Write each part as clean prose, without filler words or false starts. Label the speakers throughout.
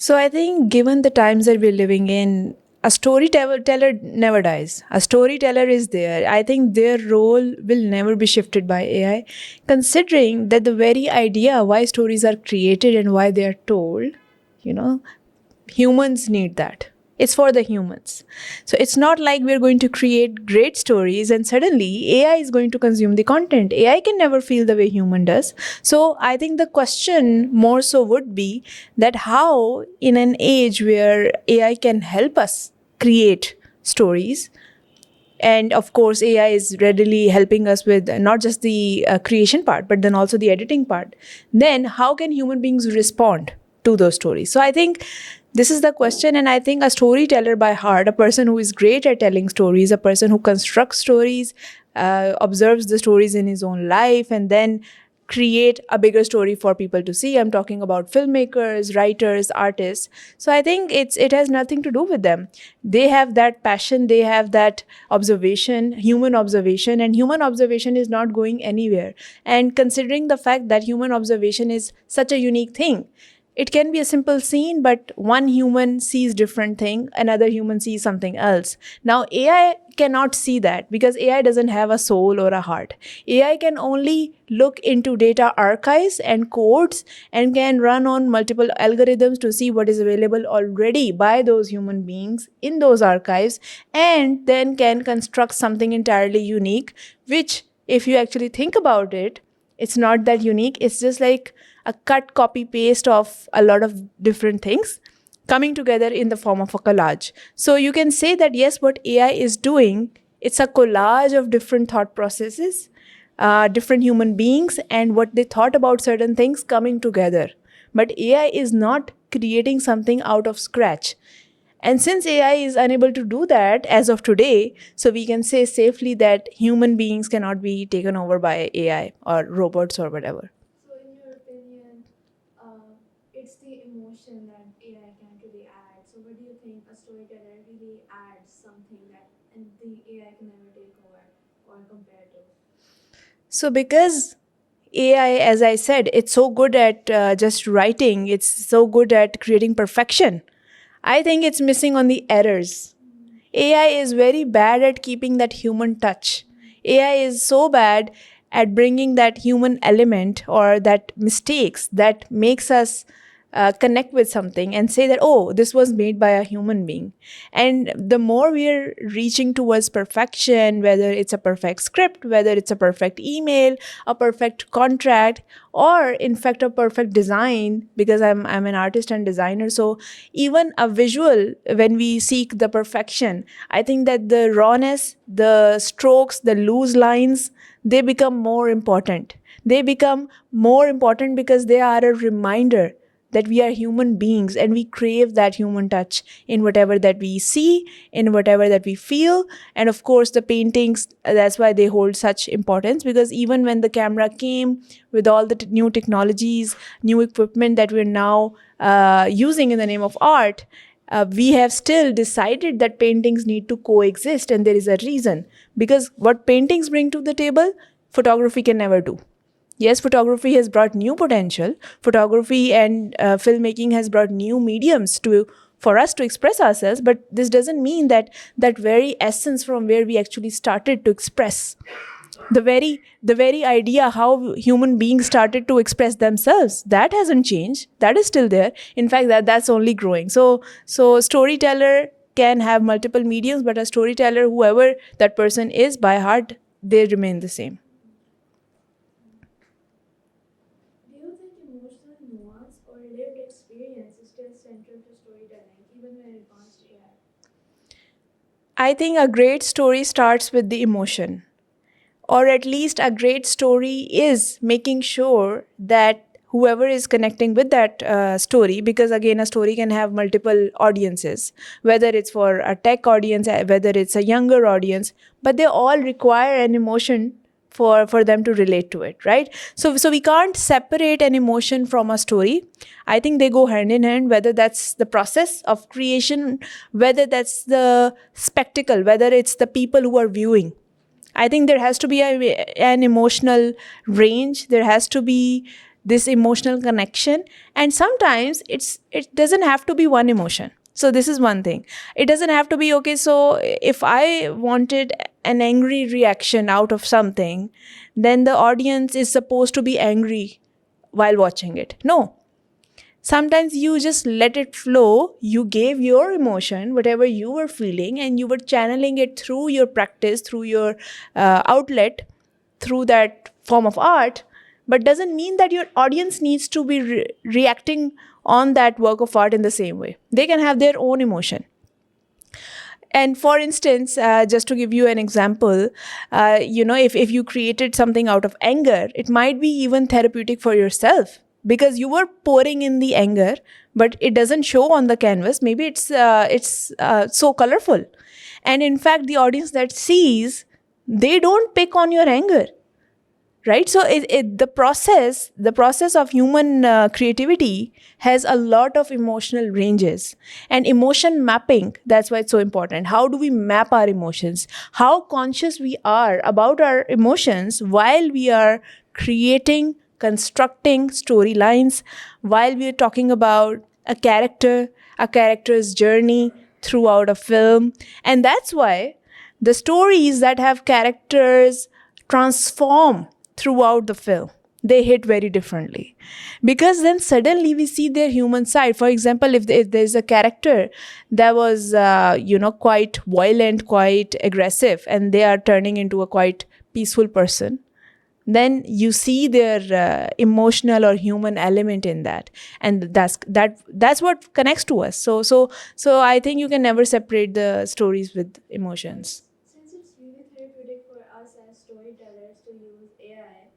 Speaker 1: So I think given the times that we're living in, a storyteller never dies. A storyteller is there. I think their role will never be shifted by AI, considering that the very idea why stories are created and why they are told, you know, humans need that. It's for the humans. So it's not like we're going to create great stories and suddenly AI is going to consume the content. AI can never feel the way human does. So I think the question more so would be that how, in an age where AI can help us create stories, and of course AI is readily helping us with not just the creation part but then also the editing part, then how can human beings respond to those stories? So I think this is the question, and I think a storyteller by heart, a person who is great at telling stories, a person who constructs stories, observes the stories in his own life and then create a bigger story for people to see. I'm talking about filmmakers, writers, artists. So I think it has nothing to do with them. They have that passion, they have that observation, human observation, and human observation is not going anywhere. And considering the fact that human observation is such a unique thing, it can be a simple scene, but one human sees different thing, another human sees something else. Now AI cannot see that because AI doesn't have a soul or a heart. AI can only look into data archives and codes and can run on multiple algorithms to see what is available already by those human beings in those archives, and then can construct something entirely unique, which, if you actually think about it, it's not that unique. It's just like a cut, copy, paste of a lot of different things coming together in the form of a collage. So you can say that yes, what AI is doing, it's a collage of different thought processes, different human beings, and what they thought about certain things coming together. But AI is not creating something out of scratch. And since AI is unable to do that as of today, so we can say safely that human beings cannot be taken over by AI or robots or whatever.
Speaker 2: So, in your opinion, it's the emotion that AI can't really add. So, what do you think a storyteller really adds something that and the AI can never take over or compare to?
Speaker 1: So, because AI, as I said, it's so good at just writing, it's so good at creating perfection. I think it's missing on the errors. AI is very bad at keeping that human touch. AI is so bad at bringing that human element or that mistakes that makes us connect with something and say that, oh, this was made by a human being. And the more we're reaching towards perfection, whether it's a perfect script, whether it's a perfect email, a perfect contract, or in fact a perfect design, because I'm an artist and designer, so even a visual, when we seek the perfection, I think that the rawness, the strokes, the loose lines, they become more important. They become more important because they are a reminder that we are human beings and we crave that human touch in whatever that we see, in whatever that we feel. And of course the paintings, that's why they hold such importance, because even when the camera came with all the new technologies, new equipment that we're now using in the name of art, we have still decided that paintings need to coexist, and there is a reason. Because what paintings bring to the table, photography can never do. Yes, photography has brought new potential. Photography and filmmaking has brought new mediums to for us to express ourselves, but this doesn't mean that that very essence from where we actually started to express, the very idea how human beings started to express themselves, that hasn't changed. That is still there. In fact, that's only growing. So storyteller can have multiple mediums, but a storyteller, whoever that person is by heart, they remain the same.
Speaker 2: Do you think emotional nuance or lived experience is still central to storytelling, even when it comes to AI?
Speaker 1: I think a great story starts with the emotion, or at least a great story is making sure that whoever is connecting with that story, because again a story can have multiple audiences, whether it's for a tech audience, whether it's a younger audience, but they all require an emotion for them to relate to it, right? So we can't separate an emotion from a story. I think they go hand in hand, whether that's the process of creation, whether that's the spectacle, whether it's the people who are viewing. I think there has to be an emotional range. There has to be this emotional connection. And sometimes it doesn't have to be one emotion. So this is one thing. It doesn't have to be, okay, so if I wanted an angry reaction out of something, then the audience is supposed to be angry while watching it. No. Sometimes you just let it flow. You gave your emotion, whatever you were feeling, and you were channeling it through your practice, through your outlet, through that form of art. But doesn't mean that your audience needs to be reacting on that work of art in the same way. They can have their own emotion. And for instance, just to give you an example, if you created something out of anger, it might be even therapeutic for yourself, because you were pouring in the anger, but it doesn't show on the canvas. Maybe it's so colorful. And in fact, the audience that sees, they don't pick on your anger. Right? So the process of human creativity has a lot of emotional ranges, and emotion mapping, that's why it's so important. How do we map our emotions? How conscious we are about our emotions while we are creating, constructing storylines, while we are talking about a character's journey throughout a film. And that's why the stories that have characters transform throughout the film, they hit very differently, because then suddenly we see their human side. For example, if there's a character that was quite violent, quite aggressive, and they are turning into a quite peaceful person, then you see their emotional or human element in that, and that's what connects to us. So I think you can never separate the stories with emotions.
Speaker 2: Since it's really therapeutic for us as storytellers to use AI,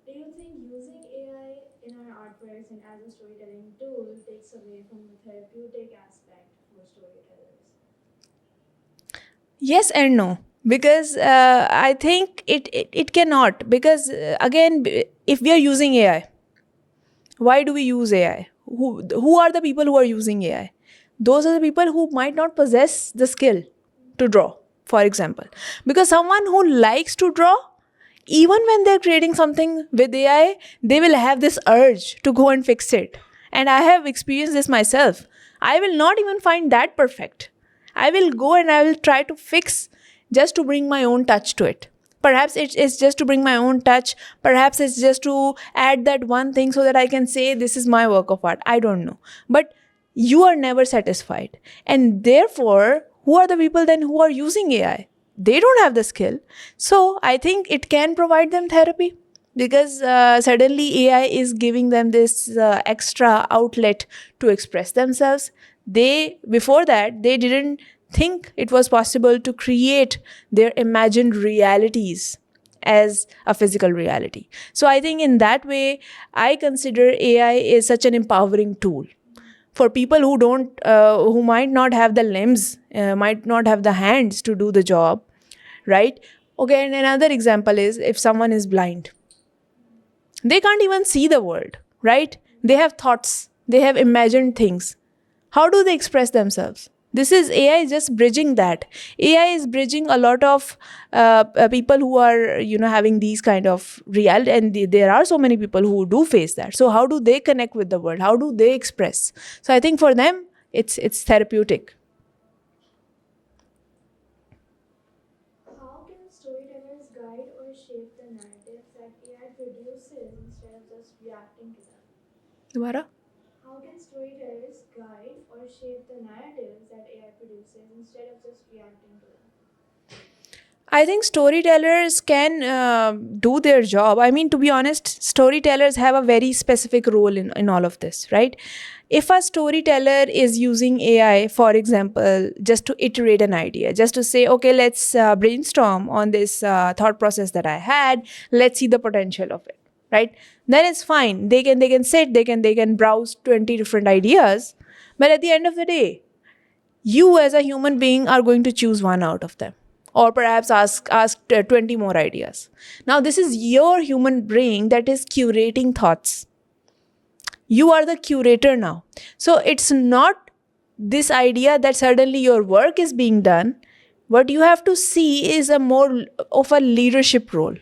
Speaker 2: do you think using AI in our artworks and as a storytelling tool takes away from the therapeutic aspect for storytellers?
Speaker 1: Yes and no, because I think it cannot, because again, if we are using AI, why do we use AI? Who are the people who are using AI? Those are the people who might not possess the skill to draw, for example. Because someone who likes to draw, even when they're creating something with AI, they will have this urge to go and fix it. And I have experienced this myself. I will not even find that perfect. I will go and I will try to fix just to bring my own touch to it. Perhaps it's just to bring my own touch. Perhaps it's just to add that one thing so that I can say this is my work of art. I don't know. But you are never satisfied. And therefore, who are the people then who are using AI? They don't have the skill. So I think it can provide them therapy, because suddenly AI is giving them this extra outlet to express themselves. Before that, they didn't think it was possible to create their imagined realities as a physical reality. So I think in that way, I consider AI is such an empowering tool for people who might not have the limbs, might not have the hands to do the job, right? Okay, and another example is if someone is blind, they can't even see the world, right? They have thoughts, they have imagined things. How do they express themselves? This is AI is just bridging that. AI is bridging a lot of people who are having these kind of reality, and there are so many people who do face that. So how do they connect with the world? How do they express? So I think for them it's therapeutic.
Speaker 2: How can storytellers guide or shape the narratives that AI produces instead of just reacting to them?
Speaker 1: Dumara?
Speaker 2: How can storytellers guide or shape the narratives that AI produces instead of just reacting to them?
Speaker 1: I think storytellers can do their job. I mean, to be honest, storytellers have a very specific role in all of this, right? If a storyteller is using AI, for example, just to iterate an idea, just to say, okay, let's brainstorm on this thought process that I had, let's see the potential of it, right? Then it's fine. They can sit, they can browse 20 different ideas, but at the end of the day, you as a human being are going to choose one out of them, or perhaps ask 20 more ideas. Now this is your human brain that is curating thoughts. You are the curator now. So it's not this idea that suddenly your work is being done. What you have to see is a more of a leadership role.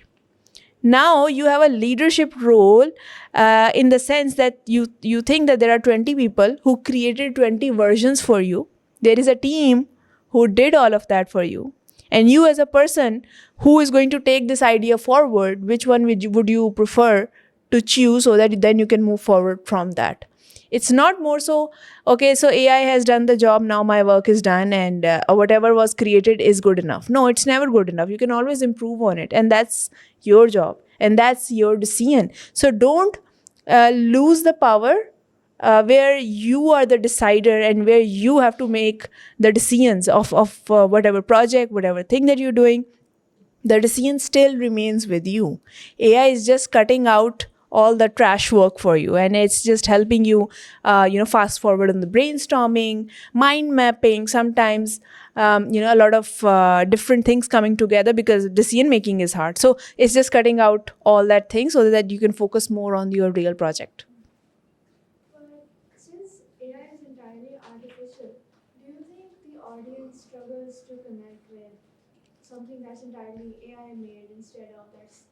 Speaker 1: Now you have a leadership role, in the sense that you think that there are 20 people who created 20 versions for you. There is a team who did all of that for you, and you as a person who is going to take this idea forward, which one would you prefer to choose, so that then you can move forward from that. It's not more so, okay, so AI has done the job, now my work is done, and whatever was created is good enough. No, it's never good enough. You can always improve on it, and that's your job, and that's your decision. So don't lose the power, where you are the decider and where you have to make the decisions of whatever project, whatever thing that you're doing. The decision still remains with you. AI is just cutting out all the trash work for you, and it's just helping you, fast forward on the brainstorming, mind mapping. Sometimes, a lot of different things coming together, because decision making is hard. So it's just cutting out all that thing so that you can focus more on your real project.
Speaker 2: But since AI is entirely artificial, do you think the audience struggles to connect with something that's entirely AI made instead of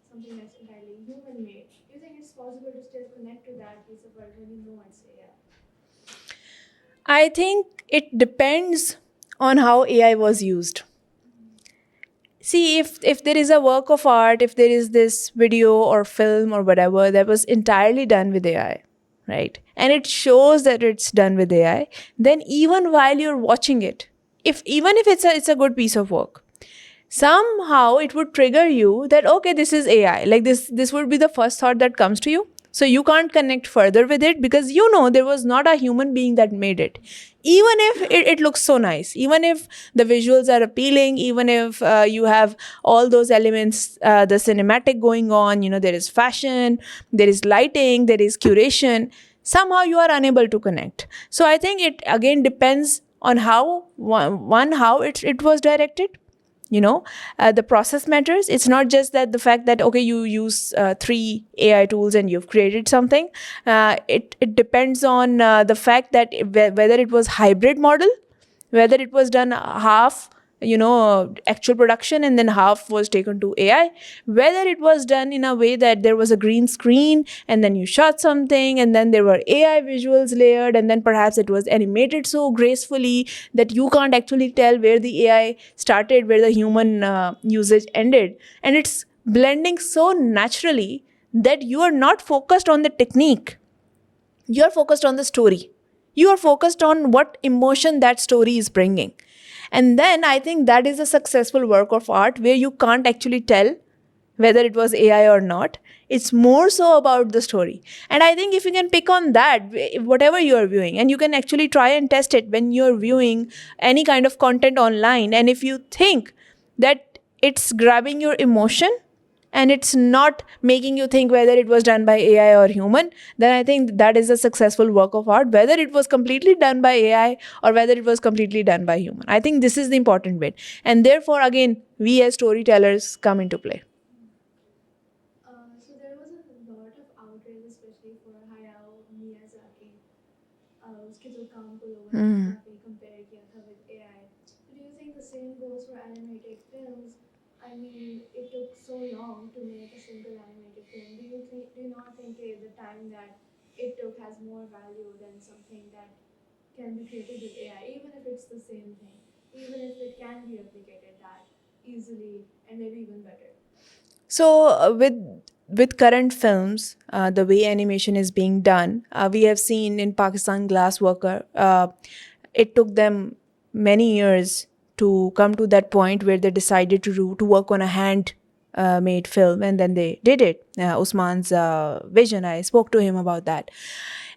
Speaker 2: something that's entirely human made? Do you think it's possible to still connect to that piece of art when you know it's AI?
Speaker 1: I think it depends on how AI was used. See, if there is a work of art, if there is this video or film or whatever that was entirely done with AI, right, and it shows that it's done with AI, then even while you're watching it, if even if it's a good piece of work, somehow it would trigger you that, okay, this is AI. Like this would be the first thought that comes to you. So you can't connect further with it, because there was not a human being that made it. Even if it looks so nice, even if the visuals are appealing, even if you have all those elements, the cinematic going on, there is fashion, there is lighting, there is curation, somehow you are unable to connect. So I think it again depends on how how it was directed. The process matters. It's not just that the fact that, okay, you use 3 AI tools and you've created something. It depends on the fact that whether it was hybrid model, whether it was done half, actual production, and then half was taken to AI, whether it was done in a way that there was a green screen and then you shot something and then there were AI visuals layered, and then perhaps it was animated so gracefully that you can't actually tell where the AI started, where the human usage ended, and it's blending so naturally that you are not focused on the technique, you are focused on the story, you are focused on what emotion that story is bringing. And then I think that is a successful work of art, where you can't actually tell whether it was AI or not. It's more so about the story. And I think if you can pick on that, whatever you are viewing, and you can actually try and test it when you're viewing any kind of content online, and if you think that it's grabbing your emotion and it's not making you think whether it was done by AI or human, then I think that is a successful work of art, whether it was completely done by AI or whether it was completely done by human. I think this is the important bit. And therefore, again, we as storytellers come into play.
Speaker 2: So there was a lot of outrage, especially for Hayao Miyazaki. उसके जो काम को लोगों ने काफी compare किया था with AI. Do you think the same goes for animated films? I mean, it took so long to make a single animated film. Do you not think the time that it took has more value than something that can be created with AI, even if it's the same thing, even if it can be replicated that easily and maybe even better?
Speaker 1: So with current films, the way animation is being done, we have seen in Pakistan Glass Worker, it took them many years to come to that point where they decided to work on a hand made film, and then they did it. Usman's vision, I spoke to him about that.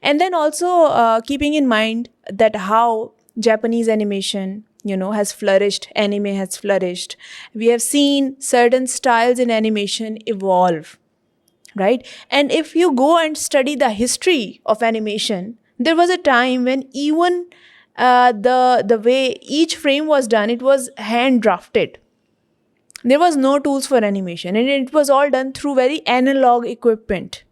Speaker 1: And then also keeping in mind that how Japanese animation has flourished, anime has flourished. We have seen certain styles in animation evolve, right? And if you go and study the history of animation, there was a time when even the way each frame was done, it was hand drafted. There was no tools for animation, and it was all done through very analog equipment,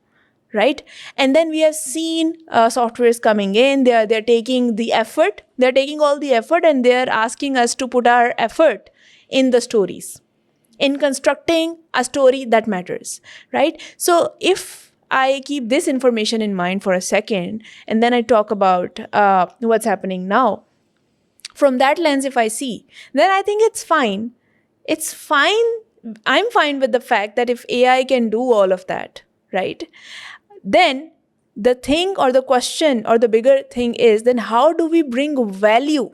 Speaker 1: right? And then we have seen softwares coming in. They're taking the effort, they're taking all the effort, and they're asking us to put our effort in the stories, in constructing a story that matters, right? So if I keep this information in mind for a second, and then I talk about what's happening now, from that lens, if I see, then I think it's fine. It's fine. I'm fine with the fact that if AI can do all of that, right? Then the thing or the question or the bigger thing is, then how do we bring value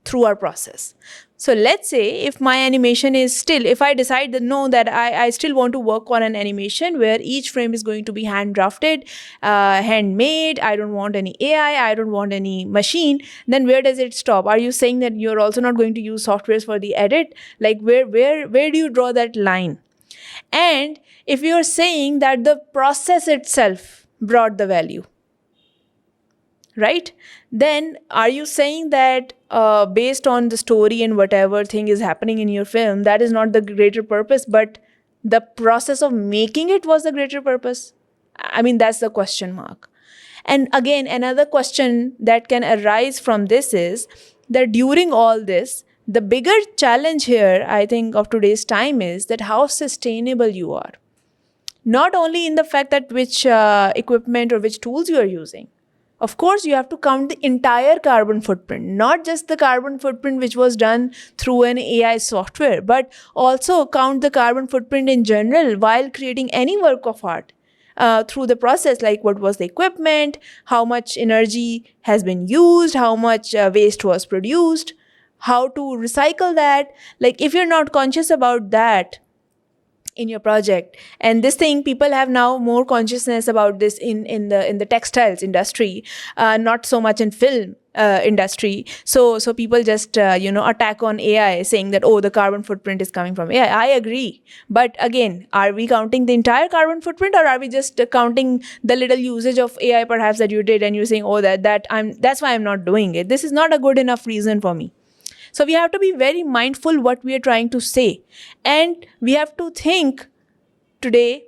Speaker 1: through our process? So let's say if my animation is still, if I decide that no, that I still want to work on an animation where each frame is going to be hand drafted, handmade, I don't want any AI, I don't want any machine, then where does it stop? Are you saying that you're also not going to use softwares for the edit? Like where do you draw that line? And if you're saying that the process itself brought the value, right? Then are you saying that based on the story and whatever thing is happening in your film, that is not the greater purpose, but the process of making it was the greater purpose? I mean, that's the question mark. And again, another question that can arise from this is that during all this, the bigger challenge here, I think, of today's time is that how sustainable you are. Not only in the fact that which equipment or which tools you are using. Of course, you have to count the entire carbon footprint, not just the carbon footprint which was done through an AI software, but also count the carbon footprint in general while creating any work of art. Through the process, like what was the equipment, how much energy has been used, how much waste was produced, how to recycle that. Like if you're not conscious about that in your project, and this thing, people have now more consciousness about this in the textiles industry, not so much in film industry. So people just attack on AI, saying that, oh, the carbon footprint is coming from AI. I agree, but again, are we counting the entire carbon footprint, or are we just counting the little usage of AI perhaps that you did, and you're saying, oh, that's why I'm not doing it? This is not a good enough reason for me. So we have to be very mindful what we are trying to say. And we have to think today,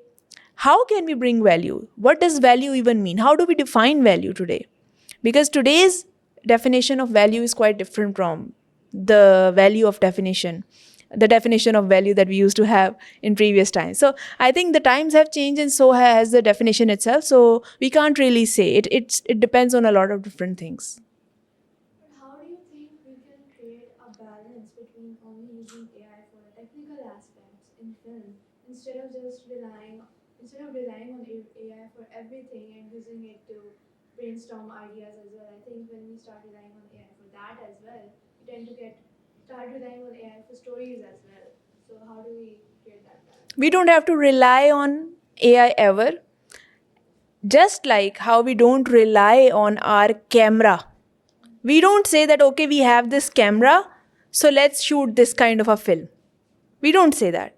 Speaker 1: how can we bring value? What does value even mean? How do we define value today? Because today's definition of value is quite different from the definition of value that we used to have in previous times. So I think the times have changed, and so has the definition itself. So we can't really say it. It depends on a lot of different things.
Speaker 2: How do you think we can create a balance between only using AI for the technical aspects in film instead of relying on AI for everything and using it to brainstorm ideas as well? I think when we start relying on AI for that as well, we tend to start relying on AI for stories as well. So how do we create that balance?
Speaker 1: We don't have to rely on AI ever. Just like how we don't rely on our camera. We don't say that, okay, we have this camera, so let's shoot this kind of a film. We don't say that.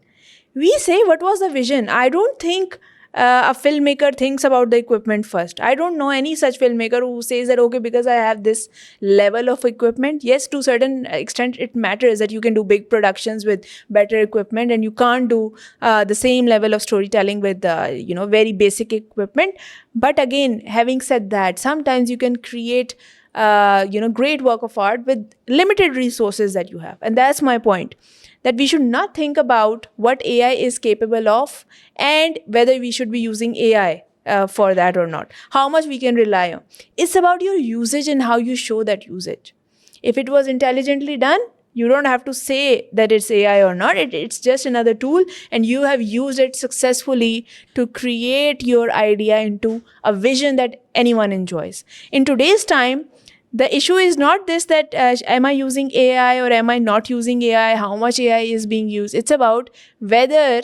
Speaker 1: We say, what was the vision? I don't think a filmmaker thinks about the equipment first. I don't know any such filmmaker who says that, okay, because I have this level of equipment. Yes, to a certain extent, it matters that you can do big productions with better equipment, and you can't do the same level of storytelling with, very basic equipment. But again, having said that, sometimes you can create great work of art with limited resources that you have. And that's my point, that we should not think about what AI is capable of and whether we should be using AI for that or not, how much we can rely on. It's about your usage and how you show that usage. If it was intelligently done, you don't have to say that it's AI or not. It's just another tool, and you have used it successfully to create your idea into a vision that anyone enjoys. In today's time, the issue is not this, that am I using AI or am I not using AI, how much AI is being used. It's about whether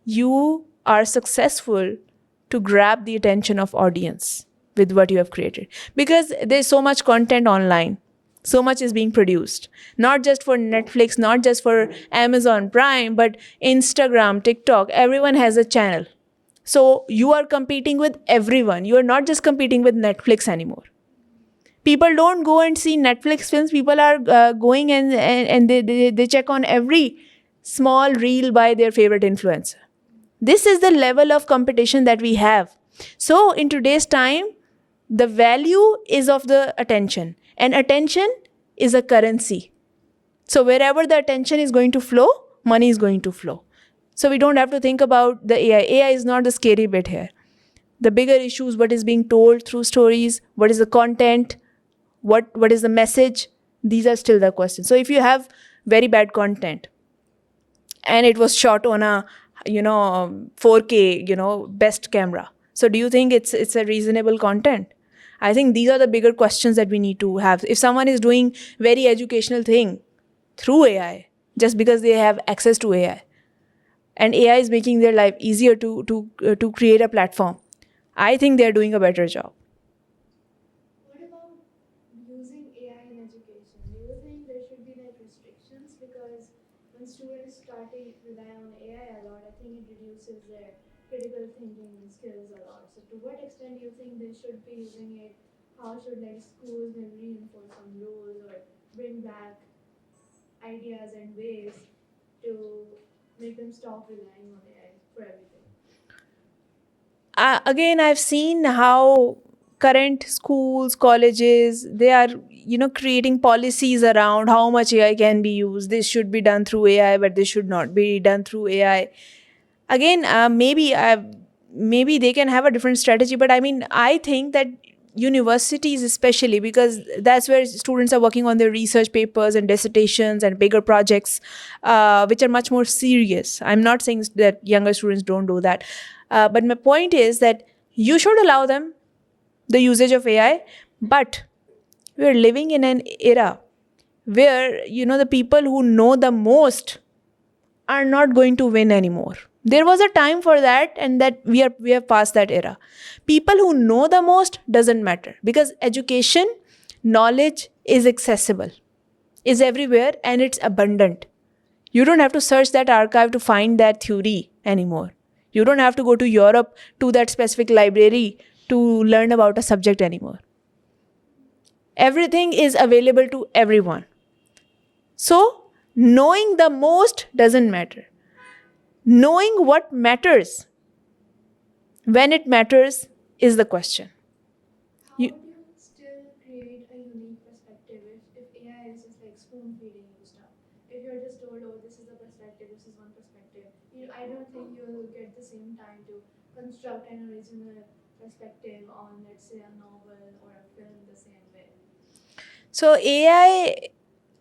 Speaker 1: you are successful to grab the attention of audience with what you have created. Because there's so much content online. So much is being produced, not just for Netflix, not just for Amazon Prime, but Instagram, TikTok, everyone has a channel. So you are competing with everyone. You are not just competing with Netflix anymore. People don't go and see Netflix films. People are going and they check on every small reel by their favorite influencer. This is the level of competition that we have. So in today's time, the value is of the attention, and attention is a currency. So wherever the attention is going to flow, money is going to flow. So we don't have to think about the AI. AI is not the scary bit here. The bigger issues, what is being told through stories, what is the content, what is the message, these are still the questions. So if you have very bad content and it was shot on a 4K best camera, so do you think it's a reasonable content? I think these are the bigger questions that we need to have. If someone is doing very educational thing through AI just because they have access to AI, and AI is making their life easier to create a platform, I think they're doing a better job.
Speaker 2: What about using AI in education? Do you think there should be like restrictions? Because when students start to rely on AI a lot, I think it reduces their critical thinking skills a lot. So to what extent do you think they should be using it? How should like schools maybe reinforce some rules or bring back ideas and ways to make them stop relying on AI for everything?
Speaker 1: Again, I've seen how current schools, colleges, they are creating policies around how much AI can be used. This should be done through AI, but this should not be done through AI. Again, maybe they can have a different strategy, but I mean, I think that universities, especially because that's where students are working on their research papers and dissertations and bigger projects, which are much more serious. I'm not saying that younger students don't do that, but my point is that you should allow them the usage of AI, but we're living in an era where the people who know the most are not going to win anymore. There was a time for that, and that we have passed that era. People who know the most doesn't matter, because education, knowledge is accessible, is everywhere, and it's abundant. You don't have to search that archive to find that theory anymore. You don't have to go to Europe to that specific library to learn about a subject anymore. Everything is available to everyone. So, knowing the most doesn't matter. Knowing what matters when it matters is the question.
Speaker 2: How
Speaker 1: You,
Speaker 2: would you still create a unique perspective if AI is just like spoon feeding you stuff? If you're just told, oh, this is the perspective, this is one perspective, I don't think you'll get the same time to construct an original perspective on, let's say, a novel or a film the same way.
Speaker 1: so AI,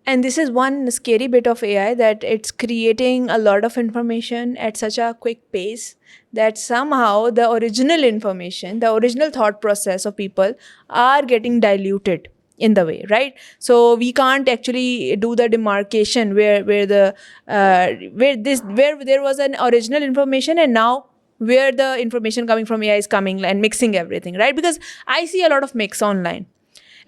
Speaker 1: and this is one scary bit of AI, that it's creating a lot of information at such a quick pace that somehow the original information, the original thought process of people are getting diluted in the way, right? So we can't actually do the demarcation where there was an original information, and now where the information coming from AI is coming and mixing everything, right? Because I see a lot of mix online.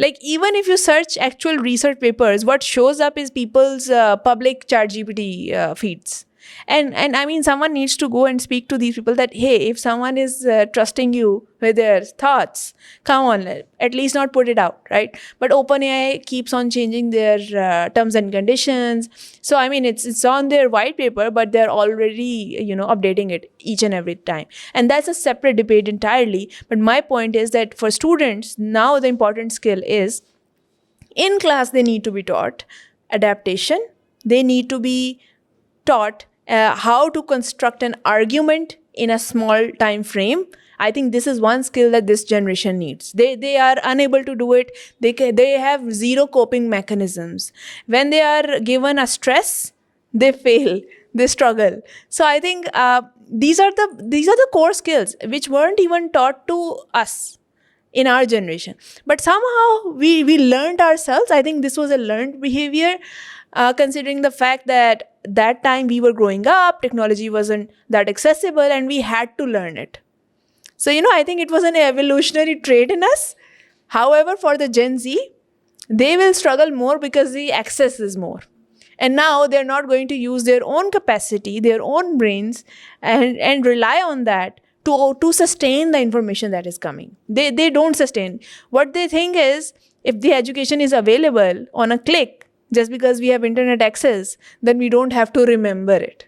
Speaker 1: Like, even if you search actual research papers, what shows up is people's public chat GPT feeds. And I mean, someone needs to go and speak to these people that, hey, if someone is trusting you with their thoughts, come on, at least not put it out, right? But OpenAI keeps on changing their terms and conditions. So I mean, it's on their white paper, but they're already updating it each and every time, and that's a separate debate entirely. But my point is that for students now, the important skill is, in class they need to be taught adaptation. They need to be taught how to construct an argument in a small time frame. I think this is one skill that this generation needs. They are unable to do it. They have zero coping mechanisms. When they are given a stress, they fail, they struggle. So I think these are the core skills which weren't even taught to us in our generation, but somehow we learned ourselves. I think this was a learned behavior, considering the fact that time we were growing up, technology wasn't that accessible, and we had to learn it. So I think it was an evolutionary trait in us. However, for the Gen Z, they will struggle more because the access is more, and now they're not going to use their own capacity, their own brains, and rely on that to sustain the information that is coming. They don't sustain. What they think is, if the education is available on a click, just because we have internet access, then we don't have to remember it.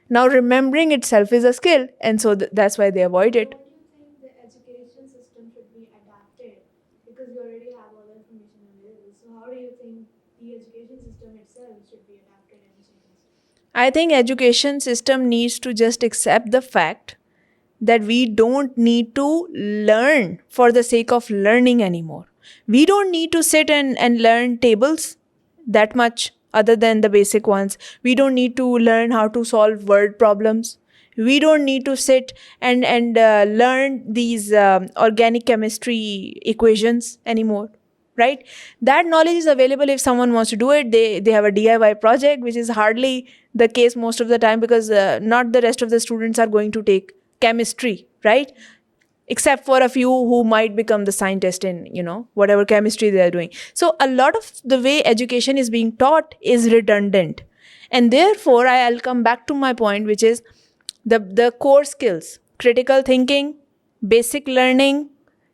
Speaker 1: Now remembering itself is a skill, and so that's why they avoid it.
Speaker 2: What do you think the education system should be adapted? Because we already have all the information available. So how do you think the education system itself should be adapted and changed?
Speaker 1: I think education system needs to just accept the fact that we don't need to learn for the sake of learning anymore. We don't need to sit and learn tables that much other than the basic ones. We don't need to learn how to solve word problems. We don't need to sit and learn these organic chemistry equations anymore, right? That knowledge is available if someone wants to do it. They have a DIY project, which is hardly the case most of the time, because not the rest of the students are going to take chemistry, right? Except for a few who might become the scientist in, whatever chemistry they are doing. So a lot of the way education is being taught is redundant, and therefore I'll come back to my point, which is the core skills: critical thinking, basic learning,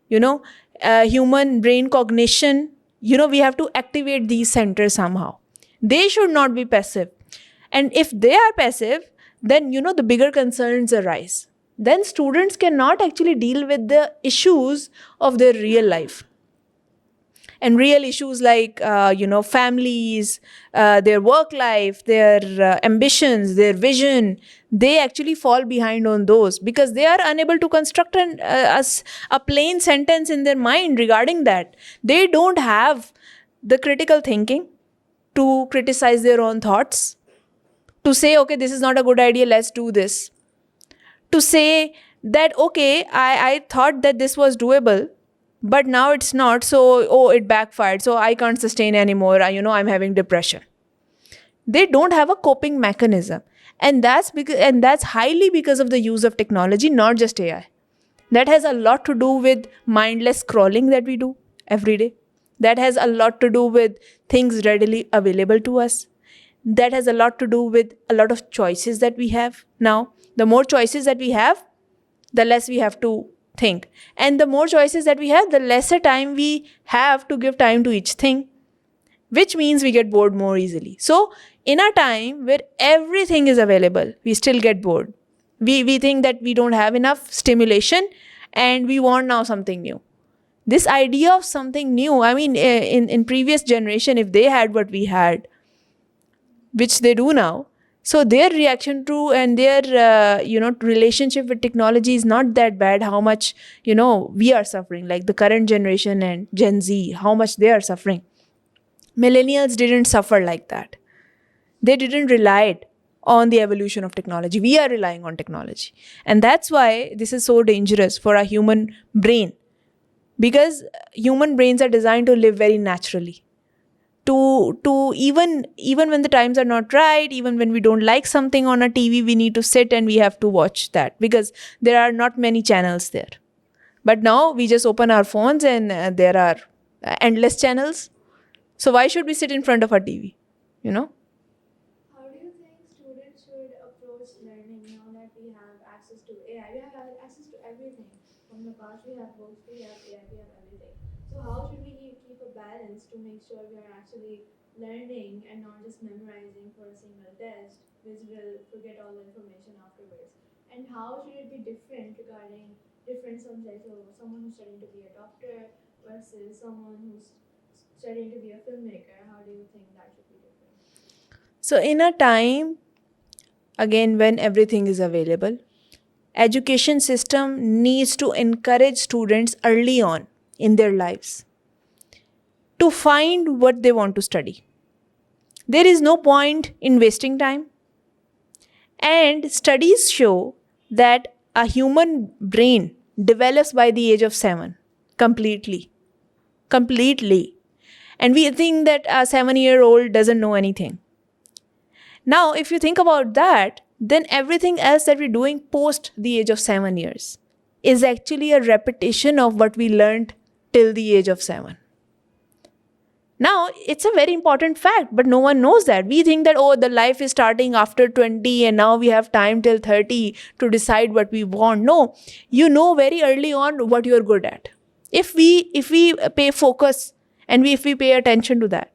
Speaker 1: human brain cognition. We have to activate these centers somehow. They should not be passive. And if they are passive, then the bigger concerns arise. Then students cannot actually deal with the issues of their real life. And real issues like families, their work life, their ambitions, their vision, they actually fall behind on those, because they are unable to construct a plain sentence in their mind regarding that. They don't have the critical thinking to criticize their own thoughts, to say, okay, this is not a good idea, let's do this. To say that, okay, I thought that this was doable, but now it's not, so it backfired, so I can't sustain anymore, I'm having depression. They don't have a coping mechanism, and that's highly because of the use of technology, not just AI. That has a lot to do with mindless scrolling that we do every day. That has a lot to do with things readily available to us. That has a lot to do with a lot of choices that we have now. The more choices that we have, the less we have to think. And the more choices that we have, the lesser time we have to give time to each thing, which means we get bored more easily. So in a time where everything is available, we still get bored. We think that we don't have enough stimulation and we want now something new. This idea of something new, in previous generation, if they had what we had, which they do now, so their reaction to and their relationship with technology is not that bad. How much we are suffering, like the current generation and Gen Z, how much they are suffering. Millennials didn't suffer like that. They didn't rely on the evolution of technology. We are relying on technology, and that's why this is so dangerous for a human brain, because human brains are designed to live very naturally. To even when the times are not right, even when we don't like something on a TV, we need to sit and we have to watch that, because there are not many channels there. But now we just open our phones and there are endless channels. So why should we sit in front of a TV?
Speaker 2: How do you think students should approach learning now that we have access to AI? We have access to everything. From the past, we have books, we have AI, we have everything. So how should we keep a balance to make sure we are actually learning and not just memorizing for a single test, which will forget all the information afterwards? And how should it be different regarding different subjects? So someone who's studying to be a doctor versus someone who's studying to be a filmmaker. How do you think that should be different?
Speaker 1: So in a time, again, when everything is available, education system needs to encourage students early on in their lives to find what they want to study. There is no point in wasting time. And studies show that a human brain develops by the age of 7 completely. Completely. And we think that a 7-year-old doesn't know anything. Now, if you think about that, then everything else that we're doing post the age of 7 years is actually a repetition of what we learned till the age of 7. Now, it's a very important fact, but no one knows that. We think that, the life is starting after 20 and now we have time till 30 to decide what we want. No, you know very early on what you're good at. If we pay focus and if we pay attention to that.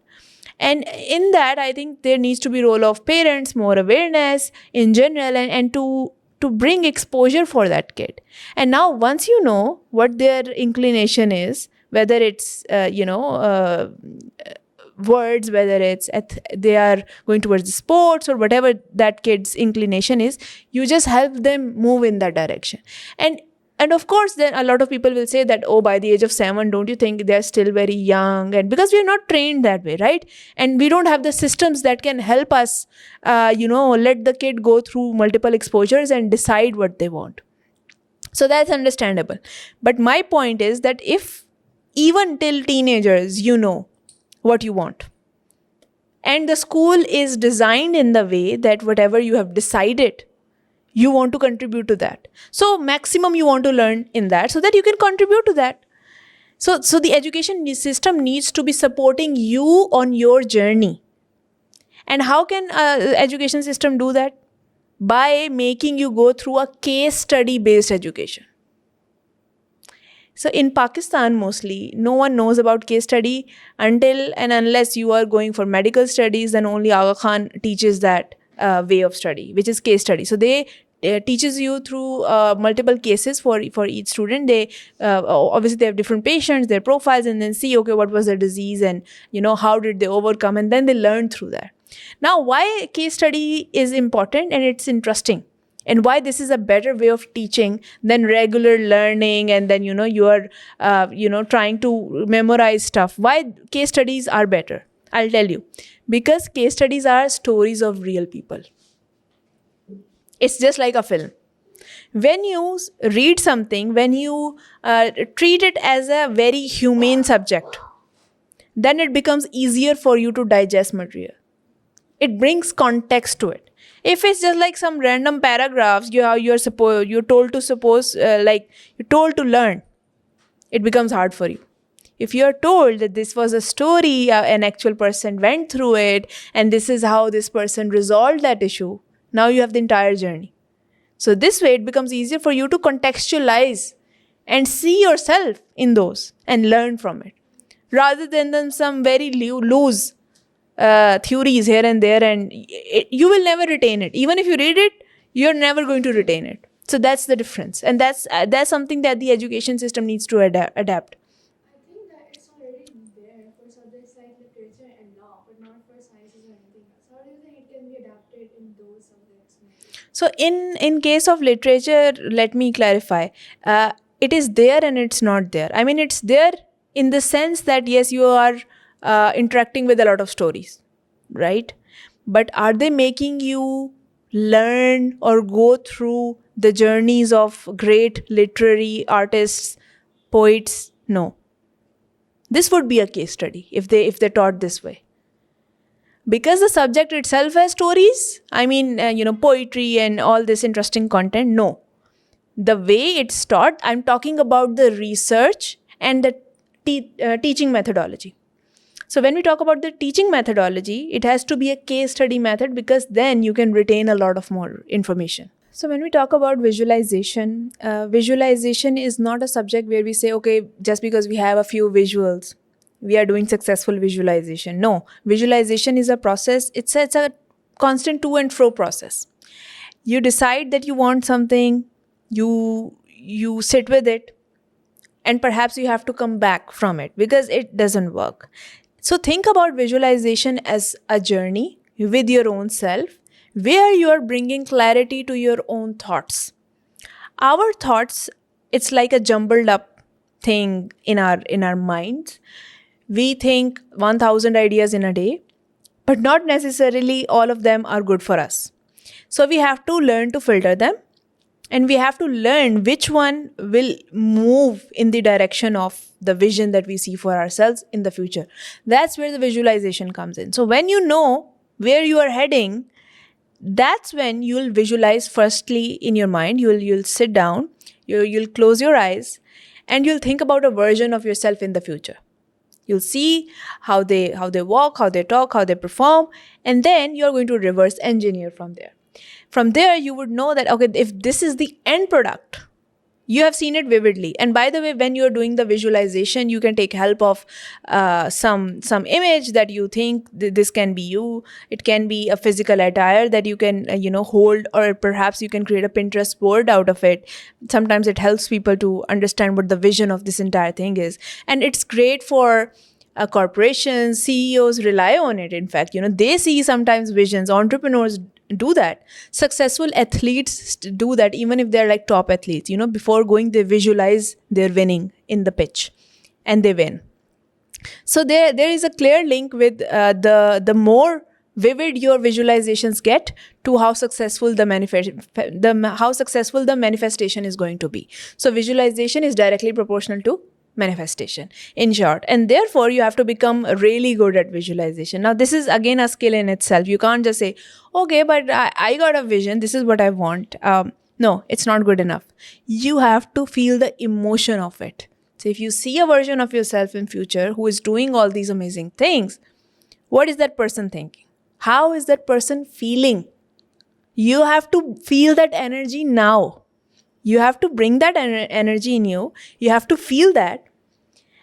Speaker 1: And in that, I think there needs to be role of parents, more awareness in general, and to bring exposure for that kid. And now once you know what their inclination is, whether it's words, whether they are going towards the sports or whatever that kid's inclination is, you just help them move in that direction. And of course, then a lot of people will say that, oh, by the age of 7, don't you think they're still very young? And because we're not trained that way, right? And we don't have the systems that can help us, let the kid go through multiple exposures and decide what they want. So that's understandable. But my point is that if even till teenagers, you know what you want, and the school is designed in the way that whatever you have decided, you want to contribute to that. So maximum you want to learn in that so that you can contribute to that. So the education system needs to be supporting you on your journey. And how can education system do that? By making you go through a case study based education. So in Pakistan, mostly, no one knows about case study until and unless you are going for medical studies, then only Aga Khan teaches that way of study, which is case study. So they teaches you through multiple cases for each student. They obviously they have different patients, their profiles, and then see, okay, what was their disease and how did they overcome, and then they learn through that. Now, why case study is important and it's interesting, and why this is a better way of teaching than regular learning, and then you are trying to memorize stuff. Why case studies are better? I'll tell you. Because case studies are stories of real people. It's just like a film. When you read something, when you treat it as a very humane subject, then it becomes easier for you to digest material. It brings context to it. If it's just like some random paragraphs, you're told to learn, it becomes hard for you. If you're told that this was a story, an actual person went through it, and this is how this person resolved that issue, now you have the entire journey. So this way, it becomes easier for you to contextualize and see yourself in those and learn from it, rather than some very loose theories here and there, and you will never retain it. Even if you read it, you're never going to retain it. So that's the difference, and that's something that the education system needs to adapt.
Speaker 2: I think that it's already there for subjects like literature and law, but not for sciences or anything else. How do you think it can be adapted in those subjects?
Speaker 1: So in case of literature, let me clarify. It is there and it's not there. I mean, it's there in the sense that yes, you are interacting with a lot of stories, right? But are they making you learn or go through the journeys of great literary artists, poets? No. This would be a case study if they taught this way. Because the subject itself has stories, I mean, poetry and all this interesting content, no. The way it's taught, I'm talking about the research and the teaching methodology. So when we talk about the teaching methodology, it has to be a case study method, because then you can retain a lot of more information. So when we talk about visualization, visualization is not a subject where we say, okay, just because we have a few visuals, we are doing successful visualization. No, visualization is a process. It's a constant to and fro process. You decide that you want something, you sit with it, and perhaps you have to come back from it because it doesn't work. So think about visualization as a journey with your own self, where you are bringing clarity to your own thoughts. Our thoughts, it's like a jumbled up thing in our minds. We think 1,000 ideas in a day, but not necessarily all of them are good for us. So we have to learn to filter them, and we have to learn which one will move in the direction of the vision that we see for ourselves in the future. That's where the visualization comes in. So when you know where you are heading, that's when you'll visualize firstly in your mind. You'll sit down, you'll close your eyes, and you'll think about a version of yourself in the future. You'll see how they walk, how they talk, how they perform, and then you're going to reverse engineer from there. From there, you would know that, okay, if this is the end product, you have seen it vividly. And by the way, when you're doing the visualization, you can take help of some image that you think this can be you. It can be a physical attire that you can hold, or perhaps you can create a Pinterest board out of it. Sometimes it helps people to understand what the vision of this entire thing is. And it's great for Corporations, CEOs rely on it. In fact, they see sometimes visions. Entrepreneurs do that. Successful athletes do that, even if they're like top athletes. Before going, they visualize they're winning in the pitch, and they win. So there is a clear link with the more vivid your visualizations get to how successful how successful the manifestation is going to be. So visualization is directly proportional to manifestation, in short, and therefore you have to become really good at visualization. Now this is again a skill in itself. You can't just say, okay, but I got a vision, this is what I want. No, it's not good enough. You have to feel the emotion of it. So if you see a version of yourself in future who is doing all these amazing things, what is that person thinking? How is that person feeling? You have to feel that energy now. You have to bring that energy in you. You have to feel that.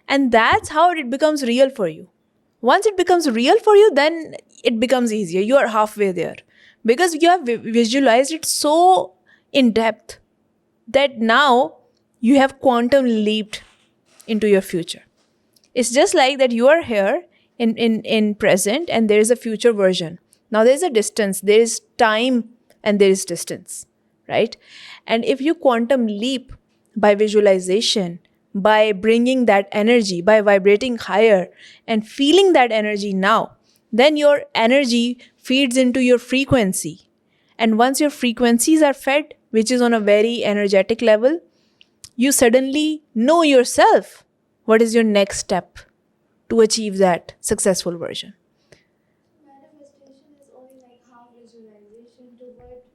Speaker 1: And that's how it becomes real for you. Once it becomes real for you, then it becomes easier. You are halfway there. Because you have visualized it so in depth that now you have quantum leaped into your future. It's just like that you are here in present, and there is a future version. Now there is a distance, there is time, and there is distance, right? And if you quantum leap by visualization, by bringing that energy, by vibrating higher and feeling that energy now, then your energy feeds into your frequency. And once your frequencies are fed, which is on a very energetic level, you suddenly know yourself what is your next step to achieve that successful version.
Speaker 2: Manifestation is only like half visualization. To what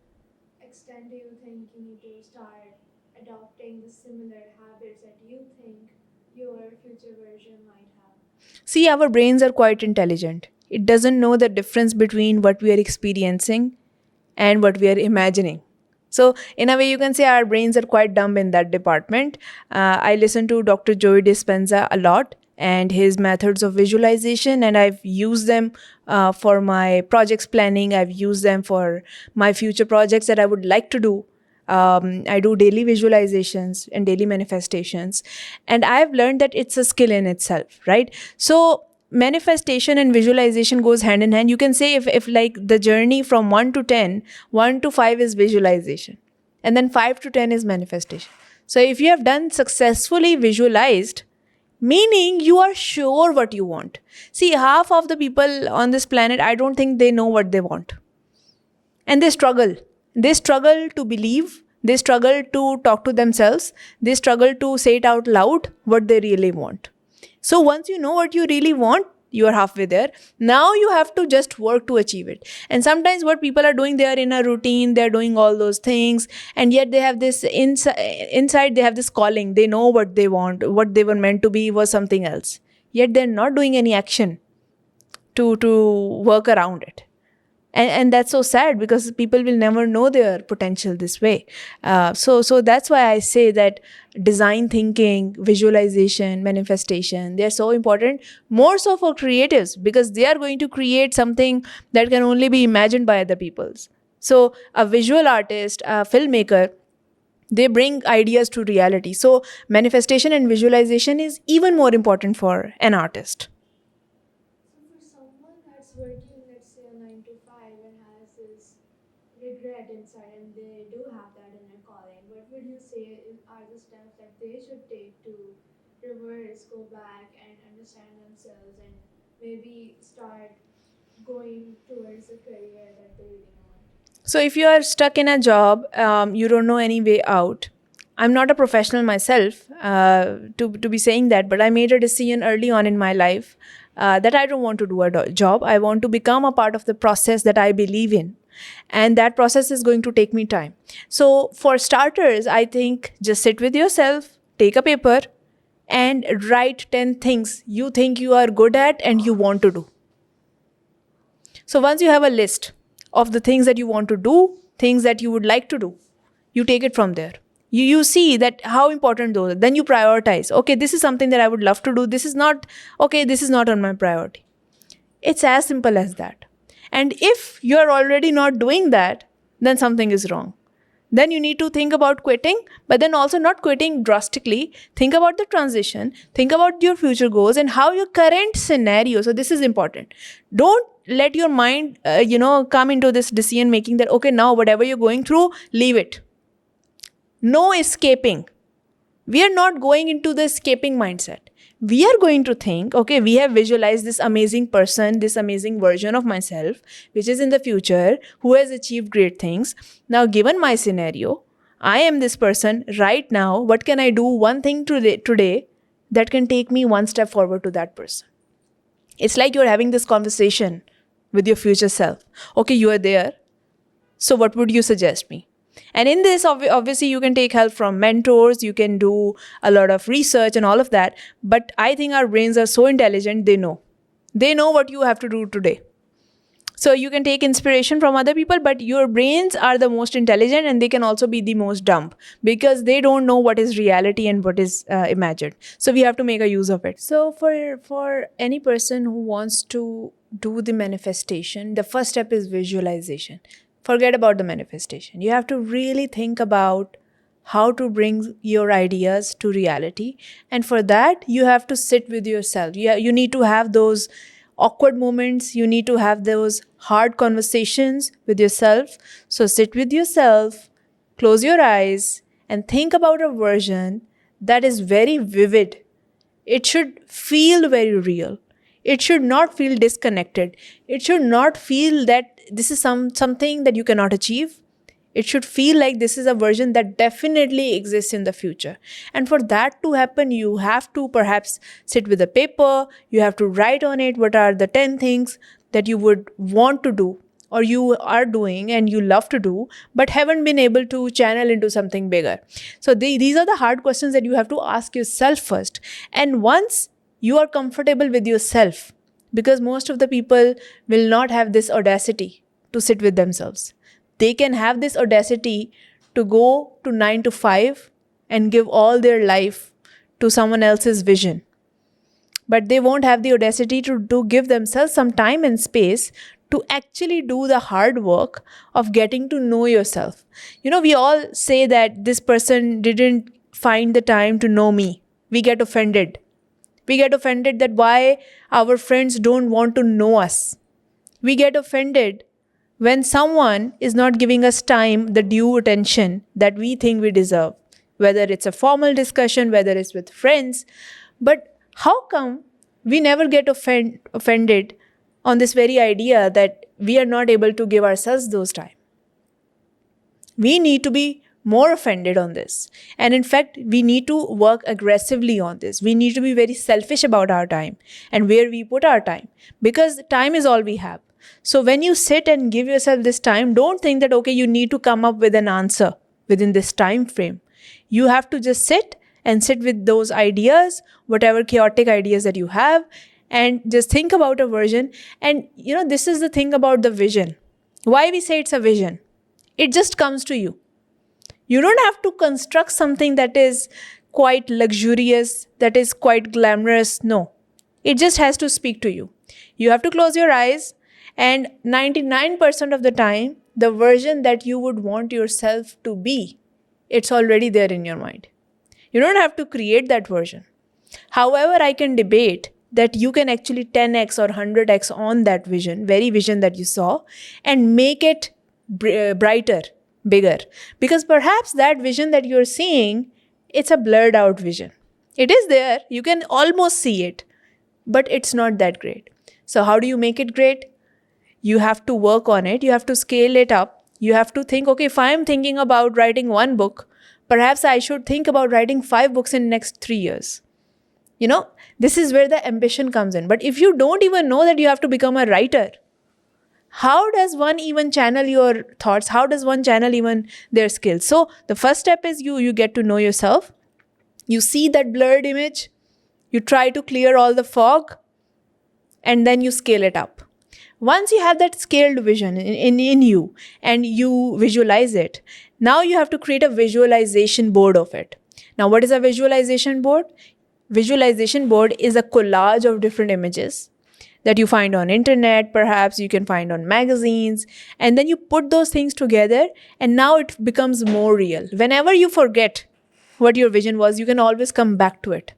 Speaker 2: extent do you think you need to start adopting the similar habits that you think your future version might have?
Speaker 1: See, our brains are quite intelligent. It doesn't know the difference between what we are experiencing and what we are imagining. So, in a way, you can say our brains are quite dumb in that department. I listen to Dr. Joey Dispenza a lot and his methods of visualization, and I've used them for my projects planning. I've used them for my future projects that I would like to do. I do daily visualizations and daily manifestations, and I've learned that it's a skill in itself, right? So manifestation and visualization goes hand in hand. You can say if like the journey from 1 to 10, 1 to 5 is visualization, and then 5 to 10 is manifestation. So if you have done successfully visualized, meaning you are sure what you want. See, half of the people on this planet, I don't think they know what they want. And they struggle. They struggle to believe. They struggle to talk to themselves. They struggle to say it out loud what they really want. So once you know what you really want, you are halfway there. Now you have to just work to achieve it. And sometimes what people are doing, they are in a routine, they're doing all those things, and yet they have this inside, they have this calling. They know what they want. What they were meant to be was something else. Yet they're not doing any action to work around it. And that's so sad, because people will never know their potential this way. So that's why I say that design thinking, visualization, manifestation, they're so important, more so for creatives, because they are going to create something that can only be imagined by other peoples. So a visual artist, a filmmaker, they bring ideas to reality. So manifestation and visualization is even more important for an artist.
Speaker 2: So for someone that's working, let's say a 9 to 5 and has this regret inside, and they do have that in their calling, what would you say are the steps that they should take to reverse, go back and understand themselves, and maybe start going towards a career that they really want?
Speaker 1: So if you are stuck in a job, you don't know any way out. I'm not a professional myself to be saying that, but I made a decision early on in my life that I don't want to do a job. I want to become a part of the process that I believe in. And that process is going to take me time. So for starters, I think just sit with yourself, take a paper, and write 10 things you think you are good at and you want to do. So once you have a list of the things that you want to do, things that you would like to do, you take it from there. You see that how important those are. Then you prioritize. Okay, this is something that I would love to do. This is not on my priority. It's as simple as that. And if you're already not doing that, then something is wrong. Then you need to think about quitting, but then also not quitting drastically. Think about the transition, think about your future goals and how your current scenario. So this is important. Don't let your mind, come into this decision making that, okay, now whatever you're going through, leave it. No escaping. We are not going into the escaping mindset. We are going to think, okay, we have visualized this amazing person, this amazing version of myself, which is in the future, who has achieved great things. Now, given my scenario, I am this person right now. What can I do one thing today that can take me one step forward to that person? It's like you're having this conversation with your future self. Okay, you are there. So what would you suggest me? And in this, obviously, you can take help from mentors, you can do a lot of research and all of that. But I think our brains are so intelligent, they know. They know what you have to do today. So you can take inspiration from other people, but your brains are the most intelligent and they can also be the most dumb because they don't know what is reality and what is imagined. So we have to make a use of it. So for any person who wants to do the manifestation, the first step is visualization. Forget about the manifestation. You have to really think about how to bring your ideas to reality. And for that, you have to sit with yourself. You need to have those awkward moments. You need to have those hard conversations with yourself. So sit with yourself, close your eyes, and think about a version that is very vivid. It should feel very real. It should not feel disconnected. It should not feel that this is something that you cannot achieve. It should feel like this is a version that definitely exists in the future. And for that to happen, you have to perhaps sit with a paper. You have to write on it what are the 10 things that you would want to do or you are doing and you love to do, but haven't been able to channel into something bigger. So these are the hard questions that you have to ask yourself first. And once you are comfortable with yourself, because most of the people will not have this audacity to sit with themselves. They can have this audacity to go to 9 to 5 and give all their life to someone else's vision. But they won't have the audacity to give themselves some time and space to actually do the hard work of getting to know yourself. We all say that this person didn't find the time to know me. We get offended. We get offended that why our friends don't want to know us. We get offended when someone is not giving us time, the due attention that we think we deserve, whether it's a formal discussion, whether it's with friends. But how come we never get offended on this very idea that we are not able to give ourselves those time? We need to be more offended on this. And in fact, we need to work aggressively on this. We need to be very selfish about our time and where we put our time, because time is all we have. So when you sit and give yourself this time, don't think that, okay, you need to come up with an answer within this time frame. You have to just sit with those ideas, whatever chaotic ideas that you have, and just think about a version. And this is the thing about the vision. Why we say it's a vision? It just comes to you. You don't have to construct something that is quite luxurious, that is quite glamorous. No, it just has to speak to you. You have to close your eyes, and 99% of the time, the version that you would want yourself to be, it's already there in your mind. You don't have to create that version. However, I can debate that you can actually 10x or 100x on that vision, very vision that you saw, and make it brighter, bigger. Because perhaps that vision that you're seeing, it's a blurred out vision. It is there, you can almost see it, but it's not that great. So how do you make it great? You have to work on it, you have to scale it up. You have to think, okay, if I'm thinking about writing one book, perhaps I should think about writing 5 books in the next 3 years. This is where the ambition comes in. But if you don't even know that you have to become a writer, how does one even channel your thoughts? How does one channel even their skills? So the first step is you get to know yourself. You see that blurred image. You try to clear all the fog. And then you scale it up. Once you have that scaled vision in you and you visualize it, now you have to create a visualization board of it. Now, what is a visualization board? Visualization board is a collage of different images that you find on internet, perhaps you can find on magazines, and then you put those things together, and now it becomes more real. Whenever you forget what your vision was, you can always come back to it.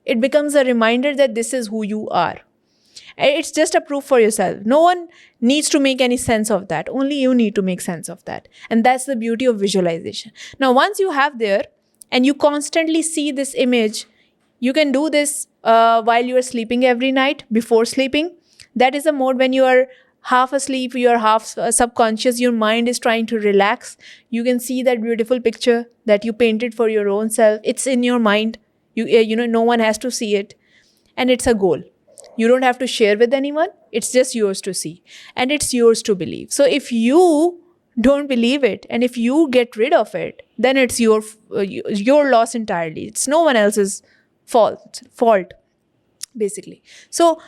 Speaker 1: It becomes a reminder that this is who you are. It's just a proof for yourself. No one needs to make any sense of that. Only you need to make sense of that. And that's the beauty of visualization. Now, once you have there and you constantly see this image, you can do this while you are sleeping every night, before sleeping. That is a mode when you are half asleep, you are half subconscious, your mind is trying to relax. You can see that beautiful picture that you painted for your own self. It's in your mind. No one has to see it. And it's a goal. You don't have to share with anyone. It's just yours to see. And it's yours to believe. So if you don't believe it and if you get rid of it, then it's your loss entirely. It's no one else's fault, basically. So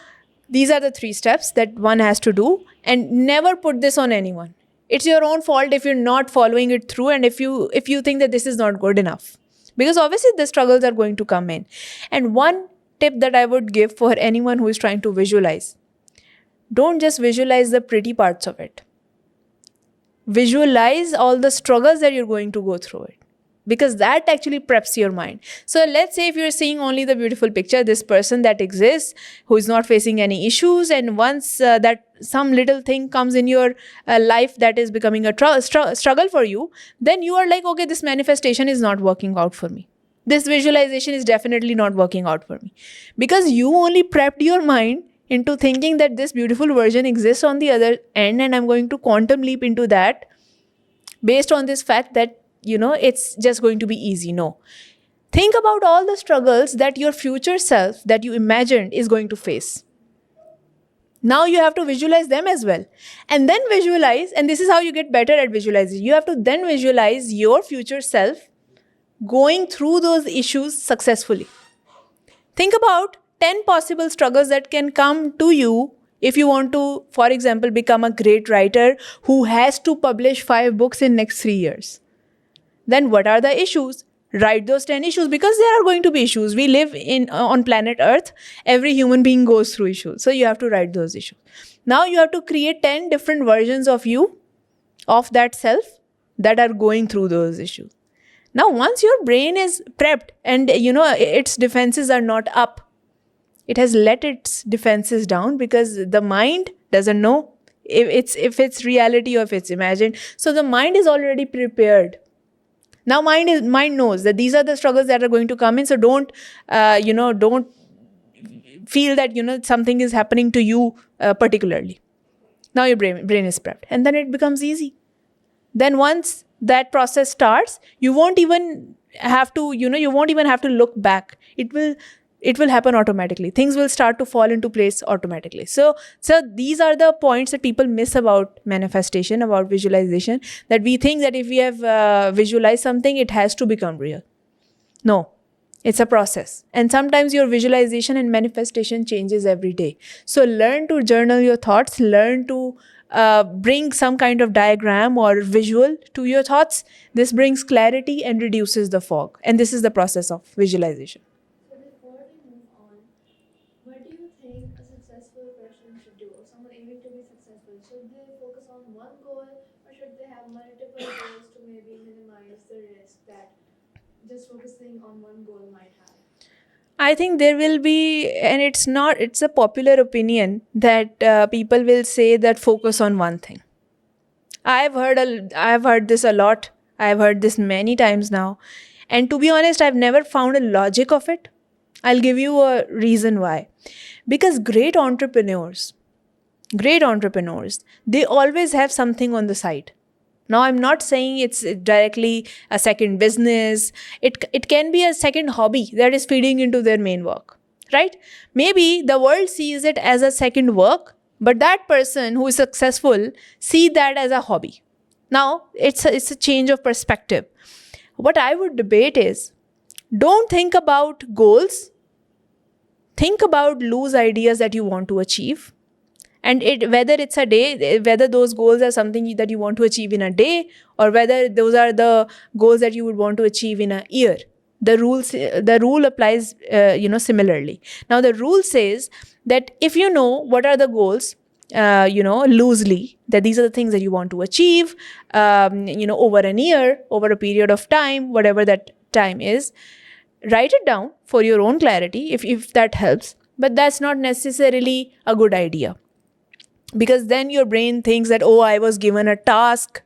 Speaker 1: these are the 3 steps that one has to do, and never put this on anyone. It's your own fault if you're not following it through, and if you think that this is not good enough. Because obviously the struggles are going to come in. And one tip that I would give for anyone who is trying to visualize, don't just visualize the pretty parts of it. Visualize all the struggles that you're going to go through it, because that actually preps your mind. So let's say if you're seeing only the beautiful picture, this person that exists who is not facing any issues, and once that some little thing comes in your life that is becoming a struggle for you, then you are like, okay, this manifestation is not working out for me. This visualization is definitely not working out for me, because you only prepped your mind into thinking that this beautiful version exists on the other end, and I'm going to quantum leap into that based on this fact that, it's just going to be easy. No. Think about all the struggles that your future self that you imagined is going to face. Now you have to visualize them as well. And then visualize, and this is how you get better at visualizing. You have to then visualize your future self going through those issues successfully. Think about 10 possible struggles that can come to you if you want to, for example, become a great writer who has to publish 5 books in next 3 years. Then what are the issues? Write those 10 issues, because there are going to be issues. We live on planet Earth. Every human being goes through issues. So you have to write those issues. Now you have to create 10 different versions of you, of that self, that are going through those issues. Now, once your brain is prepped and, its defenses are not up, it has let its defenses down, because the mind doesn't know if it's reality or if it's imagined. So the mind is already prepared. Now mind knows that these are the struggles that are going to come in. So don't feel that, something is happening to you particularly. Now your brain is prepped, and then it becomes easy. Then once that process starts, you won't even have to, look back. It will happen automatically. Things will start to fall into place automatically. So these are the points that people miss about manifestation, about visualization, that we think that if we have visualized something, it has to become real. No, it's a process. And sometimes your visualization and manifestation changes every day. So learn to journal your thoughts, learn to bring some kind of diagram or visual to your thoughts. This brings clarity and reduces the fog. And this is the process of visualization.
Speaker 2: So before we move on, what do you think a successful person should do, or someone aiming to be successful? Should they focus on one goal, or should they have multiple goals to maybe minimize the risk that just focusing on one goal might have?
Speaker 1: I think there will be, and it's a popular opinion that people will say that focus on one thing. I've heard this a lot. I've heard this many times now. And to be honest, I've never found a logic of it. I'll give you a reason why. Because great entrepreneurs, they always have something on the side. Now, I'm not saying it's directly a second business. It can be a second hobby that is feeding into their main work, right? Maybe the world sees it as a second work, but that person who is successful sees that as a hobby. Now, it's a change of perspective. What I would debate is, don't think about goals. Think about loose ideas that you want to achieve. And whether it's a day, whether those goals are something that you want to achieve in a day, or whether those are the goals that you would want to achieve in a year. The rule applies, similarly. Now the rule says that if you know what are the goals, loosely, that these are the things that you want to achieve, over an year, over a period of time, whatever that time is, write it down for your own clarity if that helps. But that's not necessarily a good idea, because then your brain thinks that, oh, I was given a task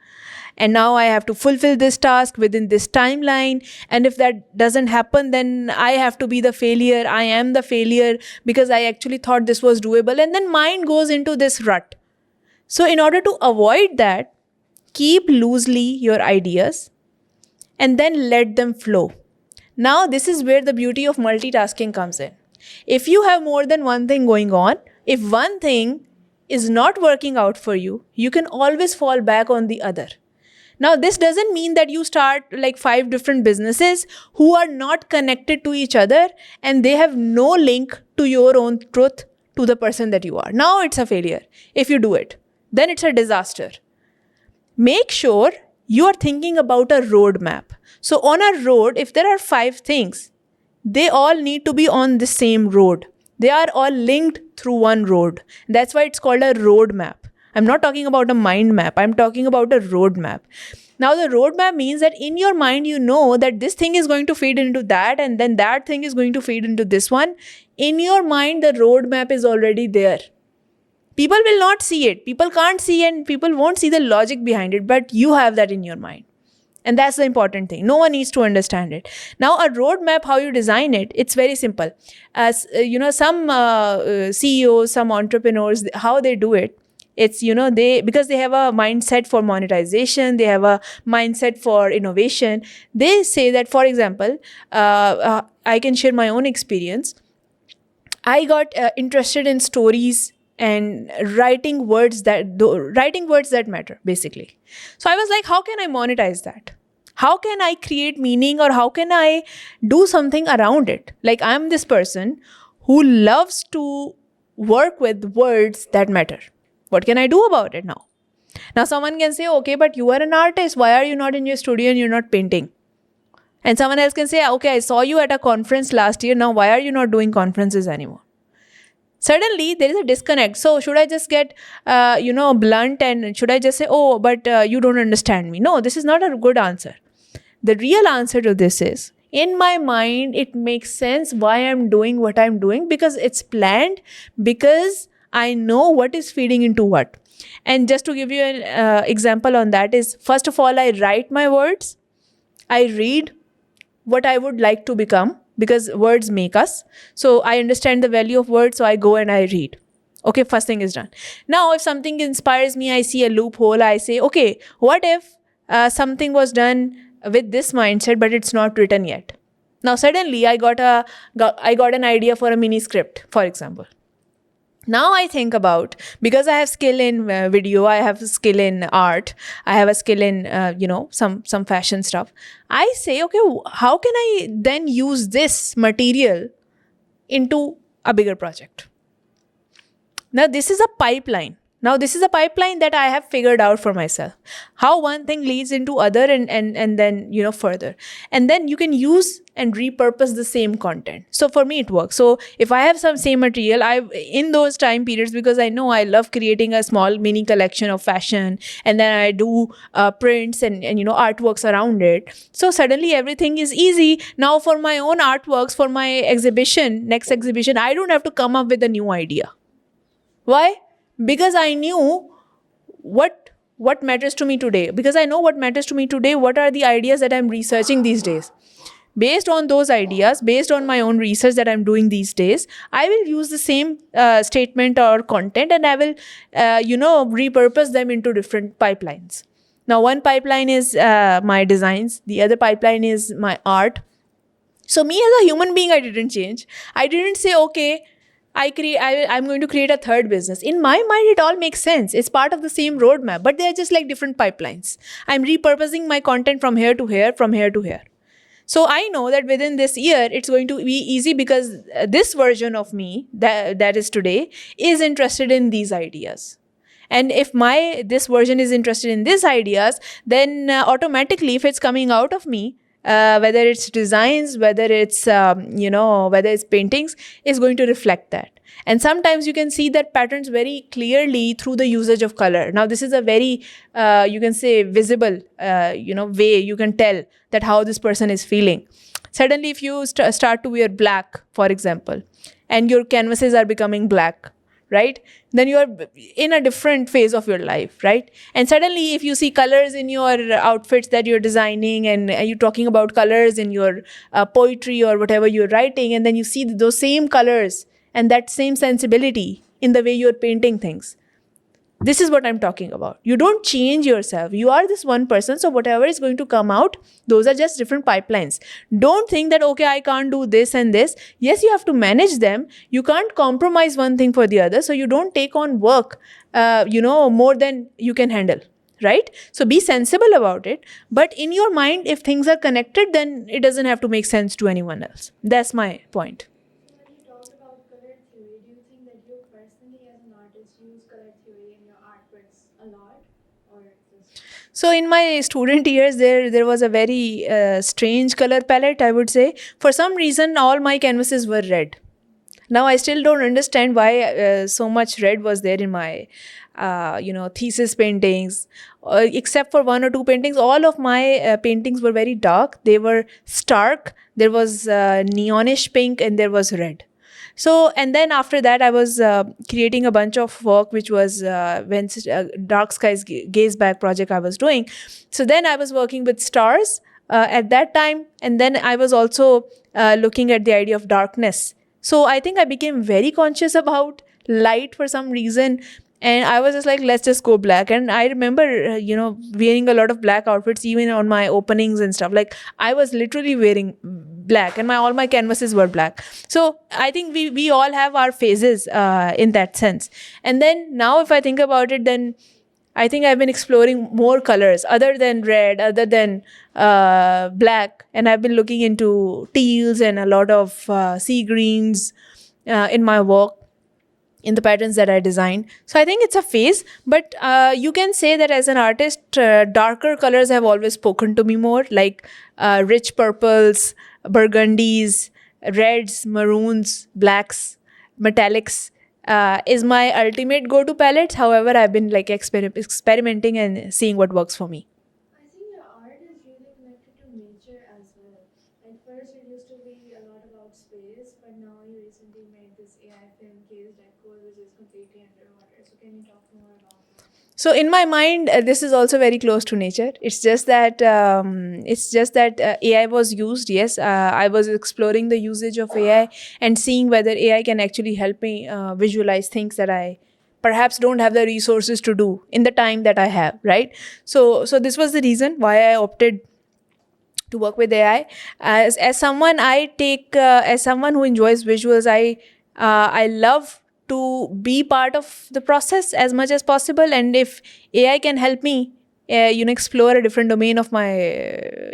Speaker 1: and now I have to fulfill this task within this timeline, and if that doesn't happen, then I have to be the failure. I am the failure because I actually thought this was doable, and then mind goes into this rut. So in order to avoid that, keep loosely your ideas and then let them flow. Now this is where the beauty of multitasking comes in. If you have more than one thing going on, if one thing is not working out for you, you can always fall back on the other. Now, this doesn't mean that you start like 5 different businesses who are not connected to each other and they have no link to your own truth, to the person that you are. Now it's a failure if you do it. Then it's a disaster. Make sure you are thinking about a roadmap. So on a road, if there are 5 things, they all need to be on the same road. They are all linked through one road. That's why it's called a roadmap. I'm not talking about a mind map. I'm talking about a roadmap. Now, the roadmap means that in your mind, you know that this thing is going to feed into that, and then that thing is going to feed into this one. In your mind, the roadmap is already there. People will not see it. People can't see, and people won't see the logic behind it, but you have that in your mind. And that's the important thing. No one needs to understand it. Now, a roadmap, how you design it, it's very simple. As some CEOs, some entrepreneurs, how they do it, it's, because they have a mindset for monetization, they have a mindset for innovation. They say that, for example, I can share my own experience. I got interested in stories and writing words that matter, basically. So I was like, how can I monetize that? How can I create meaning, or how can I do something around it? Like, I'm this person who loves to work with words that matter. What can I do about it now? Now, someone can say, okay, but you are an artist. Why are you not in your studio and you're not painting? And someone else can say, okay, I saw you at a conference last year. Now, why are you not doing conferences anymore? Suddenly, there is a disconnect. So, should I just get, blunt, and should I just say, oh, but you don't understand me? No, this is not a good answer. The real answer to this is, in my mind, it makes sense why I'm doing what I'm doing, because it's planned, because I know what is feeding into what. And just to give you an example on that is, first of all, I write my words. I read what I would like to become, because words make us. So I understand the value of words, so I go and I read. Okay, first thing is done. Now, if something inspires me, I see a loophole, I say, okay, what if something was done with this mindset, but it's not written yet? Now, suddenly I got an idea for a mini script, for example. Now I think about, because I have skill in video, I have skill in art, I have a skill in, some fashion stuff. I say, okay, how can I then use this material into a bigger project? Now, this is a pipeline. Now, this is a pipeline that I have figured out for myself. How one thing leads into other, and then, further. And then you can use and repurpose the same content. So for me, it works. So if I have some same material, in those time periods, because I know I love creating a small mini collection of fashion, and then I do prints and artworks around it. So suddenly everything is easy. Now for my own artworks, for my next exhibition, I don't have to come up with a new idea. Why? Because I knew what matters to me today. Because I know what matters to me today, what are the ideas that I'm researching these days. Based on those ideas, based on my own research that I'm doing these days, I will use the same statement or content, and I will, repurpose them into different pipelines. Now, one pipeline is my designs. The other pipeline is my art. So me as a human being, I didn't change. I didn't say, okay, I'm going to create a third business. In my mind, it all makes sense. It's part of the same roadmap, but they're just like different pipelines. I'm repurposing my content from here to here, from here to here. So I know that within this year, it's going to be easy, because this version of me that is today is interested in these ideas. And if this version is interested in these ideas, then automatically, if it's coming out of me, whether it's designs, whether it's whether it's paintings, is going to reflect that. And sometimes you can see that patterns very clearly through the usage of color. Now, this is a very, you can say, visible, way you can tell that how this person is feeling. Suddenly, if you start to wear black, for example, and your canvases are becoming black, right? Then you are in a different phase of your life, right? And suddenly, if you see colors in your outfits that you're designing, and you're talking about colors in your poetry or whatever you're writing, and then you see those same colors and that same sensibility in the way you're painting things. This is what I'm talking about. You don't change yourself. You are this one person. So whatever is going to come out, those are just different pipelines. Don't think that, okay, I can't do this and this. Yes, you have to manage them. You can't compromise one thing for the other. So you don't take on work, more than you can handle. Right? So be sensible about it. But in your mind, if things are connected, then it doesn't have to make sense to anyone else. That's my point.
Speaker 2: When you talked about color theory, do you think that you personally as an artist use color theory in your artworks a lot, or just?
Speaker 1: So in my student years, there was a very strange color palette, I would say. For some reason, all my canvases were red. Now I still don't understand why so much red was there in my thesis paintings. Except for one or two paintings, all of my paintings were very dark. They were stark. There was neonish pink and there was red. So, and then after that, I was creating a bunch of work, which was when Dark Skies Gaze Back project I was doing. So then I was working with stars at that time. And then I was also looking at the idea of darkness. So I think I became very conscious about light for some reason. And I was just like, let's just go black. And I remember, wearing a lot of black outfits, even on my openings and stuff. Like, I was literally wearing black, and all my canvases were black. So I think we all have our phases in that sense. And then now, if I think about it, then I think I've been exploring more colors other than red, other than black. And I've been looking into teals and a lot of sea greens in my work, in the patterns that I designed. So I think it's a phase, but you can say that as an artist, darker colors have always spoken to me more, like rich purples, burgundies, reds, maroons, blacks, metallics. Is my ultimate go-to palettes. However, I've been like experimenting and seeing what works for me.
Speaker 2: I think your art is really connected to nature as well. At first, it used to be a lot about space, but now you recently made this AI film Case Decor, which is completely underwater. So, can you talk more about that?
Speaker 1: So in my mind, this is also very close to nature. It's just that AI was used. Yes, I was exploring the usage of AI and seeing whether AI can actually help me visualize things that I perhaps don't have the resources to do in the time that I have. Right. So this was the reason why I opted to work with AI. As someone, as someone who enjoys visuals, I love to be part of the process as much as possible. And if AI can help me, explore a different domain of my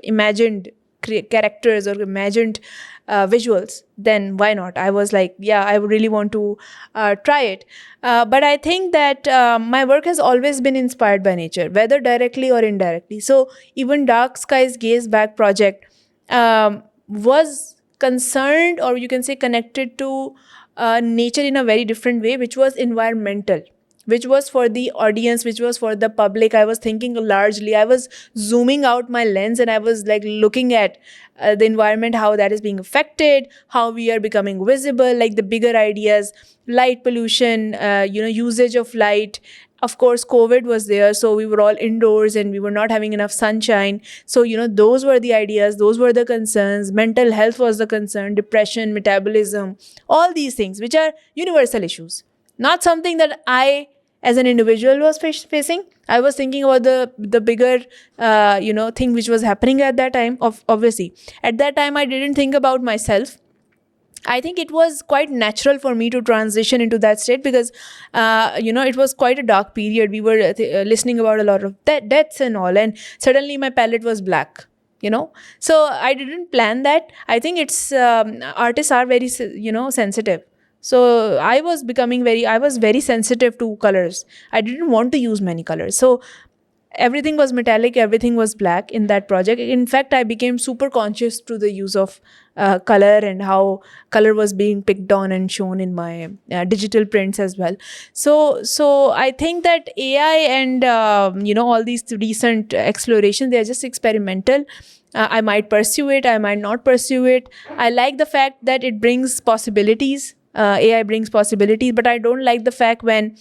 Speaker 1: imagined characters or imagined visuals, then why not? I was like, yeah, I would really want to try it. But I think that my work has always been inspired by nature, whether directly or indirectly. So even Dark Skies Gaze Back project was concerned, or you can say connected to nature in a very different way, which was environmental, which was for the audience, which was for the public. I was thinking largely. I was zooming out my lens and I was like looking at the environment, how that is being affected, how we are becoming visible, like the bigger ideas, light pollution, usage of light. Of course, COVID was there, so we were all indoors and we were not having enough sunshine. So, those were the ideas, those were the concerns. Mental health was the concern, depression, metabolism, all these things, which are universal issues. Not something that I, as an individual, was facing. I was thinking about the bigger, thing which was happening at that time. Obviously, at that time, I didn't think about myself. I think it was quite natural for me to transition into that state because, it was quite a dark period. We were listening about a lot of deaths and all, and suddenly my palette was black. So I didn't plan that. I think it's artists are very sensitive. So I was very sensitive to colors. I didn't want to use many colors. So everything was metallic, everything was black in that project. In fact, I became super conscious to the use of color and how color was being picked on and shown in my digital prints as well. So I think that AI and all these recent explorations, they are just experimental. I might pursue it, I might not pursue it. I like the fact that it brings possibilities. AI brings possibilities, but I don't like the fact when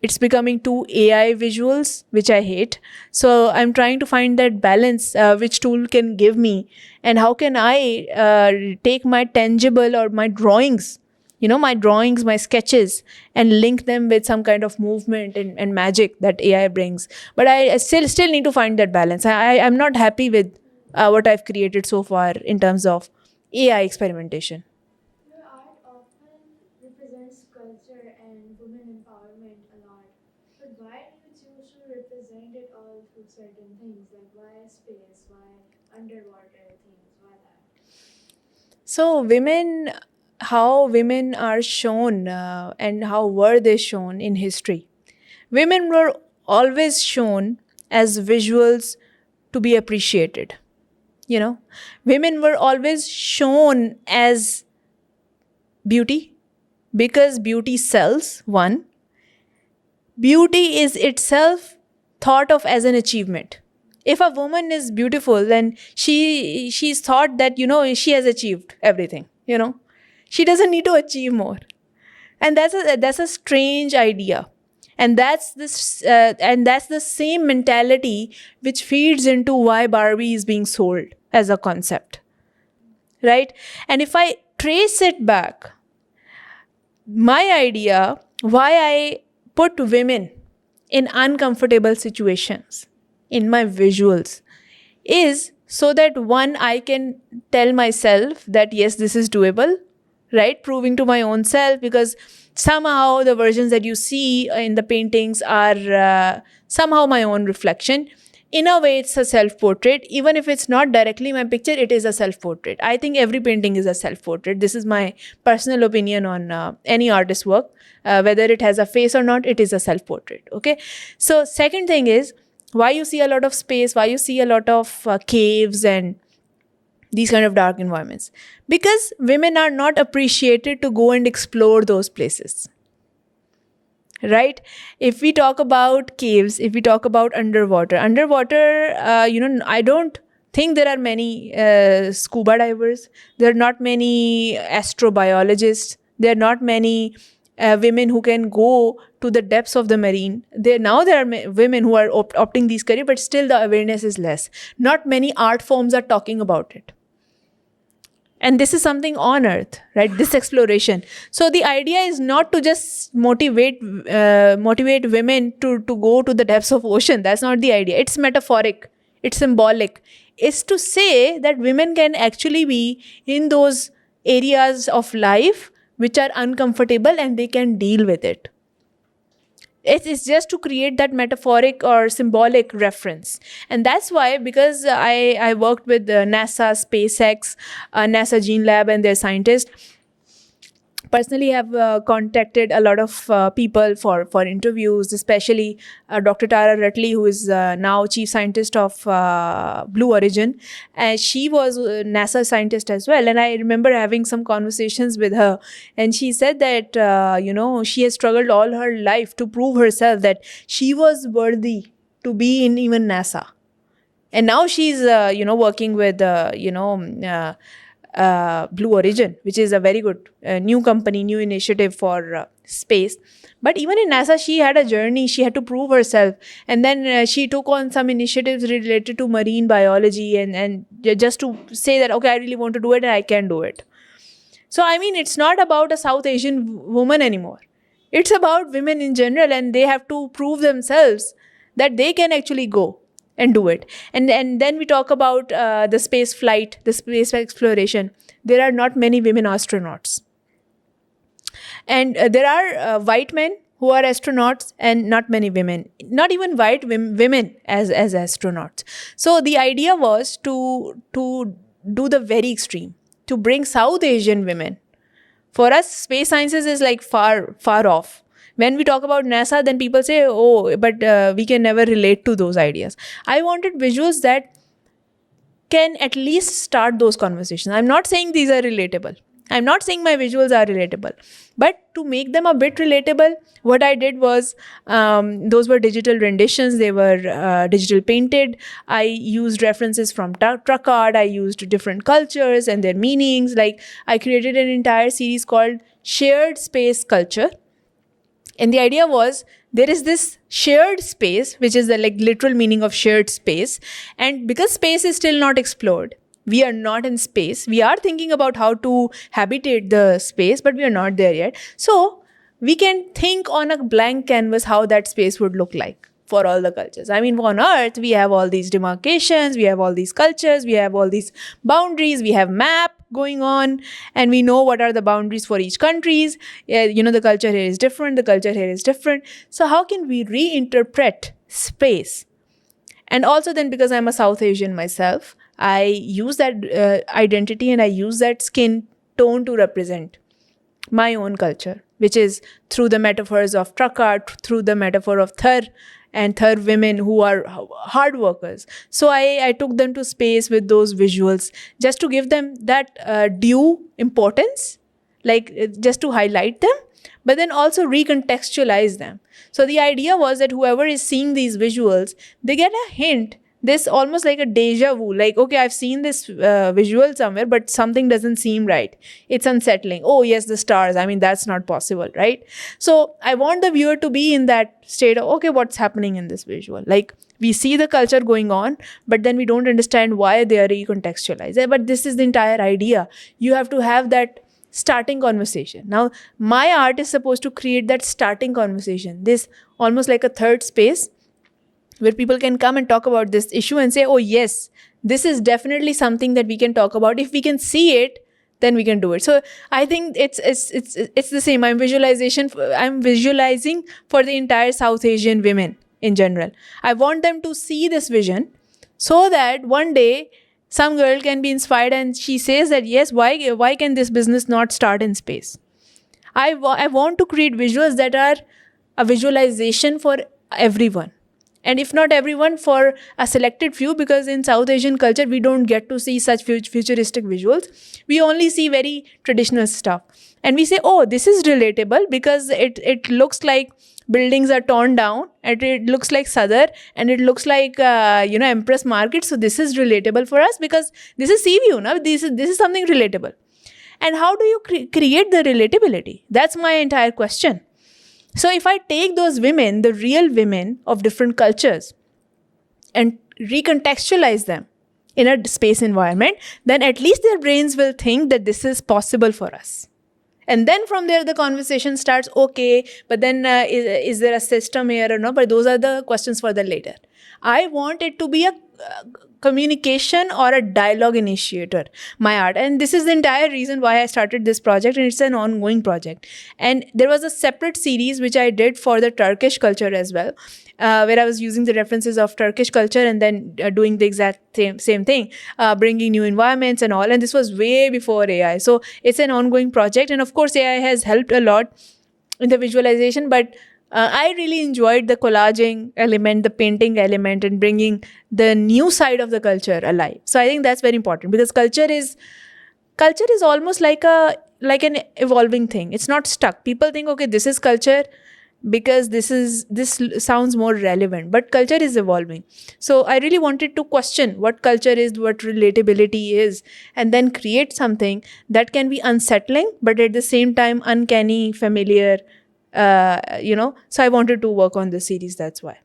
Speaker 1: it's becoming too AI visuals, which I hate. So I'm trying to find that balance, which tool can give me, and how can I take my tangible or my drawings, my drawings, my sketches, and link them with some kind of movement and magic that AI brings. But I still need to find that balance. I'm not happy with what I've created so far in terms of AI experimentation.
Speaker 2: Your art often represents culture and women empowerment a lot. But why do you choose to represent it all through certain things? Like why space? Why underwater things? Why that?
Speaker 1: So, how women are shown and how were they shown in history? Women were always shown as visuals to be appreciated. Women were always shown as beauty because beauty sells, one. Beauty is itself thought of as an achievement. If a woman is beautiful, then she's thought that she has achieved everything. She doesn't need to achieve more, and that's a strange idea. And that's the same mentality which feeds into why Barbie is being sold as a concept, right? And if I trace it back, my idea why I put women in uncomfortable situations in my visuals is so that one, I can tell myself that yes, this is doable, right? Proving to my own self, because somehow the versions that you see in the paintings are somehow my own reflection. In a way, it's a self-portrait. Even if it's not directly my picture, it is a self-portrait. I think every painting is a self-portrait. This is my personal opinion on any artist's work. Whether it has a face or not, it is a self-portrait. Okay. So second thing is why you see a lot of space, why you see a lot of caves and these kind of dark environments. Because women are not appreciated to go and explore those places. Right? If we talk about caves, if we talk about underwater, I don't think there are many scuba divers. There are not many astrobiologists. There are not many women who can go to the depths of the marine. There are women who are opting these careers, but still the awareness is less. Not many art forms are talking about it. And this is something on earth, right? This exploration. So the idea is not to just motivate women to go to the depths of ocean. That's not the idea. It's metaphoric, it's symbolic. It's to say that women can actually be in those areas of life which are uncomfortable and they can deal with it. It's just to create that metaphoric or symbolic reference. And that's why, because I worked with NASA, SpaceX, NASA Gene Lab and their scientists, personally have contacted a lot of people for interviews, especially Dr. Tara Rutley, who is now chief scientist of Blue Origin. And she was a NASA scientist as well. And I remember having some conversations with her. And she said that, she has struggled all her life to prove herself that she was worthy to be in even NASA. And now she's, working with, Blue Origin, which is a very good new company, new initiative for space. But even in NASA, she had a journey. She had to prove herself. And then she took on some initiatives related to marine biology and just to say that, okay, I really want to do it and I can do it. So, I mean, it's not about a South Asian woman anymore. It's about women in general, and they have to prove themselves that they can actually go and do it. And then we talk about the space flight, the space exploration. There are not many women astronauts. And there are white men who are astronauts and not many women, not even white women as astronauts. So the idea was to do the very extreme, to bring South Asian women. For us, space sciences is like far off. When we talk about NASA, then people say, oh, but we can never relate to those ideas. I wanted visuals that can at least start those conversations. I'm not saying these are relatable. I'm not saying my visuals are relatable. But to make them a bit relatable, what I did was, those were digital renditions. They were digital painted. I used references from truck art. I used different cultures and their meanings. Like, I created an entire series called Shared Space Culture. And the idea was, there is this shared space, which is the like literal meaning of shared space. And because space is still not explored, we are not in space. We are thinking about how to habitate the space, but we are not there yet. So we can think on a blank canvas how that space would look like for all the cultures. I mean, on Earth, we have all these demarcations, we have all these cultures, we have all these boundaries, we have map going on, and we know what are the boundaries for each countries. The culture here is different, the culture here is different. So how can we reinterpret space? And also then, because I'm a South Asian myself, I use that identity and I use that skin tone to represent my own culture, which is through the metaphors of truck art, through the metaphor of Thar and Thar women who are hard workers. So I took them to space with those visuals just to give them that due importance, like just to highlight them, but then also recontextualize them. So the idea was that whoever is seeing these visuals, they get a hint, this almost like a deja vu, like, okay, I've seen this visual somewhere, but something doesn't seem right. It's unsettling. Oh yes, the stars, I mean, that's not possible, right? So I want the viewer to be in that state of, okay, what's happening in this visual? Like, we see the culture going on, but then we don't understand why they are recontextualized. But this is the entire idea. You have to have that starting conversation. Now, my art is supposed to create that starting conversation, this almost like a third space where people can come and talk about this issue and say, oh yes, this is definitely something that we can talk about. If we can see it, then we can do it. So I think it's the same. I'm visualizing for the entire South Asian women in general. I want them to see this vision so that one day some girl can be inspired and she says that, yes, why can this business not start in space? I want to create visuals that are a visualization for everyone. And if not everyone, for a selected few, because in South Asian culture, we don't get to see such futuristic visuals. We only see very traditional stuff. And we say, oh, this is relatable because it looks like buildings are torn down, and it looks like Sadar, and it looks like, Empress Market. So this is relatable for us because this is Seaview. No? This is something relatable. And how do you create the relatability? That's my entire question. So if I take those women, the real women of different cultures, and recontextualize them in a space environment, then at least their brains will think that this is possible for us. And then from there, the conversation starts, okay, but then is there a system here or no? But those are the questions for the later. I want it to be a communication or a dialogue initiator, my art. And this is the entire reason why I started this project, and it's an ongoing project. And there was a separate series which I did for the Turkish culture as well, where I was using the references of Turkish culture and then doing the exact same thing, bringing new environments and all. And this was way before AI. So it's an ongoing project. And of course, AI has helped a lot in the visualization, but I really enjoyed the collaging element, the painting element, and bringing the new side of the culture alive. So I think that's very important, because culture is almost like an evolving thing. It's not stuck. People think, okay, this is culture because this sounds more relevant, but culture is evolving. So I really wanted to question what culture is, what relatability is, and then create something that can be unsettling, but at the same time uncanny, familiar. So I wanted to work on this series. That's why.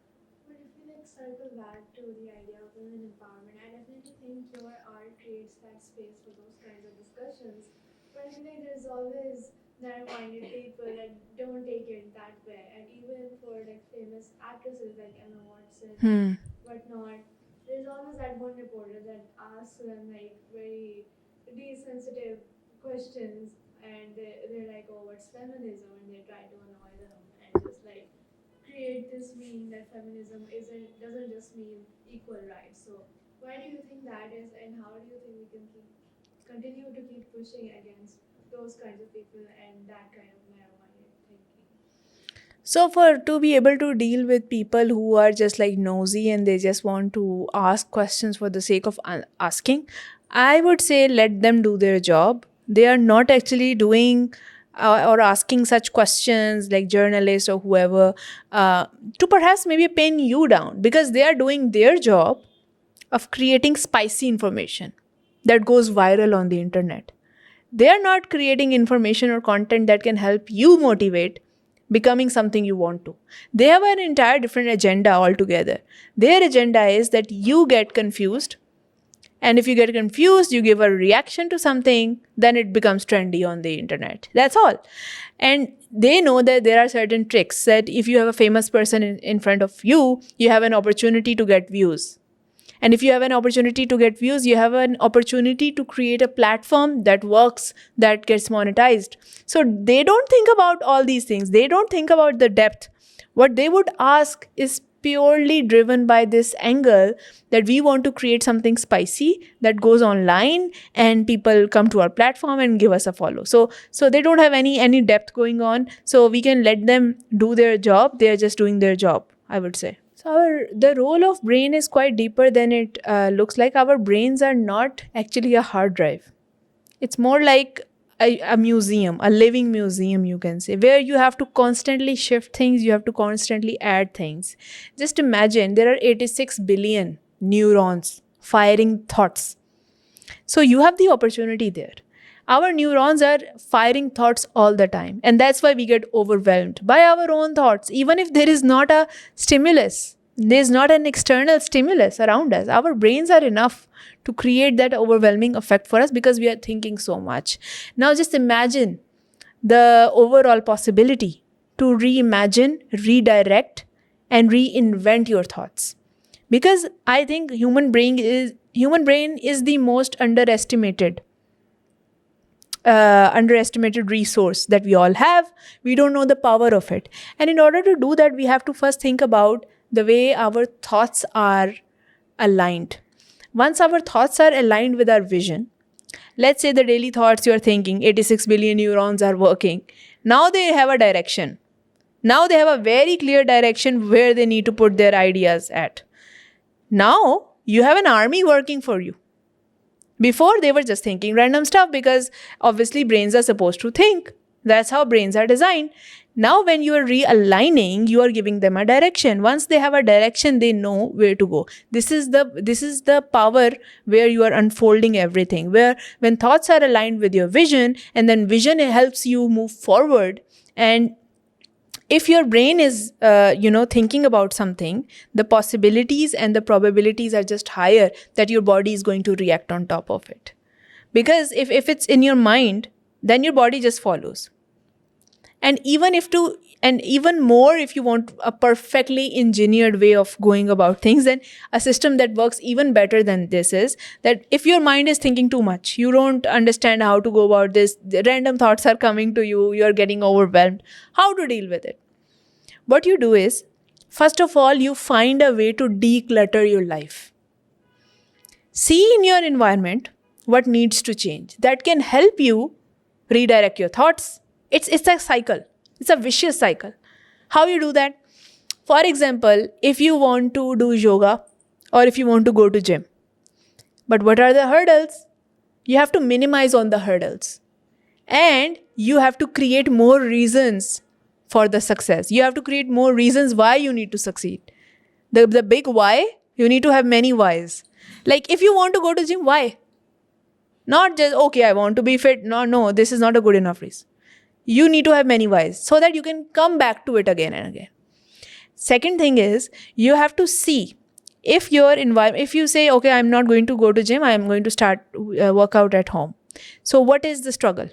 Speaker 2: But if we circle back to the idea of women empowerment, I definitely think your art creates that space for those kinds of discussions. But I feel like there's always narrow-minded people that don't take it that way, and even for like famous actresses like Emma Watson, whatnot, there's always that one reporter that asks them like very desensitive questions, and they're like, "Oh, what's feminism?" and they try to annoy them and just like create this meaning that feminism doesn't just mean equal rights. So why do you think that is, and how do you think we can continue to keep pushing against those kinds of people and that kind of narrow-minded thinking?
Speaker 1: So for to be able to deal with people who are just like nosy and they just want to ask questions for the sake of asking, I would say let them do their job. They are not actually doing or asking such questions like journalists or whoever to perhaps maybe pin you down, because they are doing their job of creating spicy information that goes viral on the internet. They are not creating information or content that can help you motivate becoming something you want to. They have an entire different agenda altogether. Their agenda is that you get confused, and if you get confused, you give a reaction to something, then it becomes trendy on the internet. That's all. And they know that there are certain tricks that if you have a famous person in front of you, you have an opportunity to get views. And if you have an opportunity to get views, you have an opportunity to create a platform that works, that gets monetized. So they don't think about all these things. They don't think about the depth. What they would ask is purely driven by this angle that we want to create something spicy that goes online and people come to our platform and give us a follow. So they don't have any depth going on. So we can let them do their job. They are just doing their job, I would say. So the role of brain is quite deeper than it looks like. Our brains are not actually a hard drive. It's more like a museum, a living museum, you can say, where you have to constantly shift things, you have to constantly add things. Just imagine there are 86 billion neurons firing thoughts. So you have the opportunity there. Our neurons are firing thoughts all the time. And that's why we get overwhelmed by our own thoughts. Even if there is not a stimulus, there's not an external stimulus around us, our brains are enough to create that overwhelming effect for us because we are thinking so much. Now just imagine the overall possibility to reimagine, redirect, and reinvent your thoughts. Because I think human brain is the most underestimated resource that we all have. We don't know the power of it. And in order to do that, we have to first think about the way our thoughts are aligned. Once our thoughts are aligned with our vision, let's say the daily thoughts you're thinking, 86 billion neurons are working. Now they have a direction. Now they have a very clear direction where they need to put their ideas at. Now you have an army working for you. Before, they were just thinking random stuff because obviously brains are supposed to think. That's how brains are designed. Now, when you are realigning, you are giving them a direction. Once they have a direction, they know where to go. This is the power where you are unfolding everything. Where when thoughts are aligned with your vision, and then vision helps you move forward. And if your brain is thinking about something, the possibilities and the probabilities are just higher that your body is going to react on top of it. Because if it's in your mind, then your body just follows. And even more, if you want a perfectly engineered way of going about things, then a system that works even better than this is that if your mind is thinking too much, you don't understand how to go about this, the random thoughts are coming to you, you're getting overwhelmed, how to deal with it? What you do is, first of all, you find a way to declutter your life. See in your environment what needs to change. That can help you redirect your thoughts. It's a cycle. It's a vicious cycle. How you do that? For example, if you want to do yoga or if you want to go to gym. But what are the hurdles? You have to minimize on the hurdles. And you have to create more reasons for the success. You have to create more reasons why you need to succeed. The big why, you need to have many whys. Like if you want to go to gym, why? Not just, okay, I want to be fit. No, this is not a good enough reason. You need to have many whys so that you can come back to it again and again. Second thing is, you have to see if your environment, if you say, okay, I'm not going to go to gym, I'm going to start workout at home. So what is the struggle?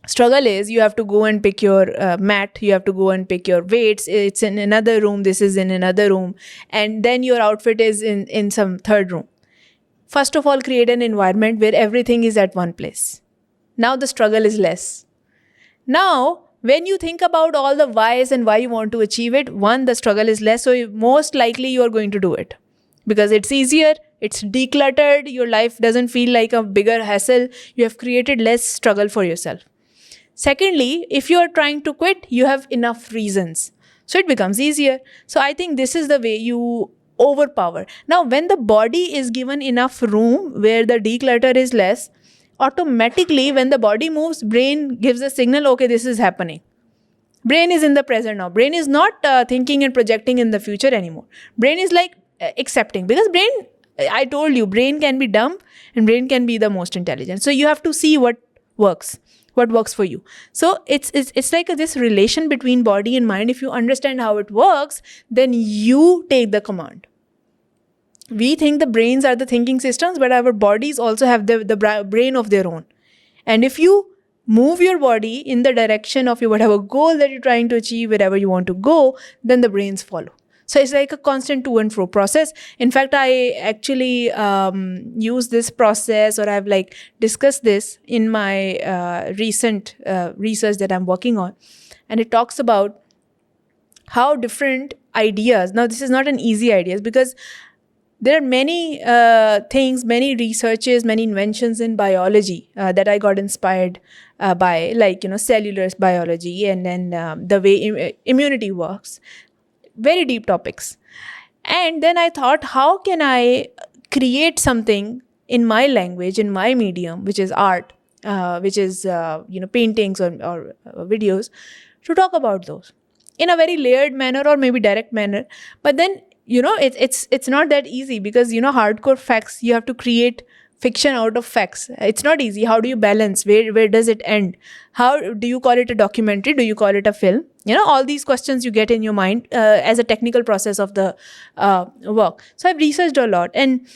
Speaker 1: Struggle is you have to go and pick your mat, you have to go and pick your weights, it's in another room, this is in another room, and then your outfit is in some third room. First of all, create an environment where everything is at one place. Now the struggle is less. Now, when you think about all the whys and why you want to achieve it, one, the struggle is less, so most likely you are going to do it. Because it's easier, it's decluttered, your life doesn't feel like a bigger hassle, you have created less struggle for yourself. Secondly, if you are trying to quit, you have enough reasons. So it becomes easier. So I think this is the way you overpower. Now, when the body is given enough room where the declutter is less, automatically when the body moves, brain gives a signal, okay, this is happening. Brain is in the present now. Brain is not thinking and projecting in the future anymore. Brain is like accepting, because brain, I told you, brain can be dumb and brain can be the most intelligent. So you have to see what works for you. So it's like this relation between body and mind. If you understand how it works, then you take the command. We think the brains are the thinking systems, but our bodies also have the brain of their own. And if you move your body in the direction of your whatever goal that you're trying to achieve, wherever you want to go, then the brains follow. So it's like a constant to and fro process. In fact, I actually use this process, or I've like discussed this in my recent research that I'm working on. And it talks about how different ideas, now this is not an easy ideas, because there are many things, many researches, many inventions in biology that I got inspired by, like, cellular biology, and then the way immunity works. Very deep topics. And then I thought, how can I create something in my language, in my medium, which is art, which is, paintings or videos, to talk about those in a very layered manner or maybe direct manner. But then, it's not that easy, because, hardcore facts, you have to create fiction out of facts. It's not easy. How do you balance? Where does it end? How do you call it a documentary? Do you call it a film? All these questions you get in your mind as a technical process of the work. So I've researched a lot, and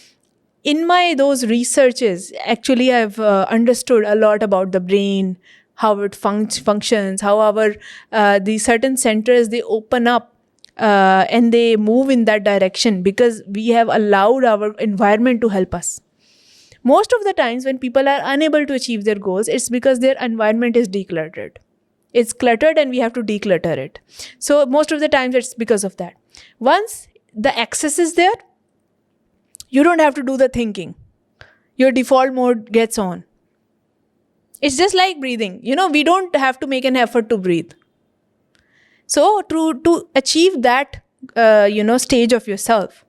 Speaker 1: in those researches, actually I've understood a lot about the brain, how it functions, how our these certain centers, they open up and they move in that direction because we have allowed our environment to help us. Most of the times when people are unable to achieve their goals, it's because their environment is decluttered. It's cluttered and we have to declutter it. So most of the times it's because of that. Once the access is there, you don't have to do the thinking. Your default mode gets on. It's just like breathing. We don't have to make an effort to breathe. So to achieve that, stage of yourself,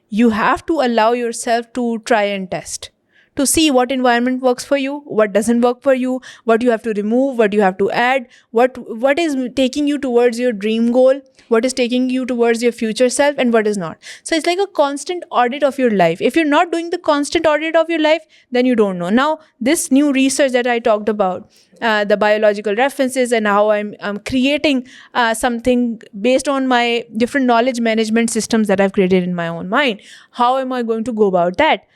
Speaker 1: you have to allow yourself to try and test, to see what environment works for you, what doesn't work for you, what you have to remove, what you have to add, what is taking you towards your dream goal, what is taking you towards your future self, and what is not. So it's like a constant audit of your life. If you're not doing the constant audit of your life, then you don't know. Now, this new research that I talked about, the biological references, and how I'm creating something based on my different knowledge management systems that I've created in my own mind. How am I going to go about that?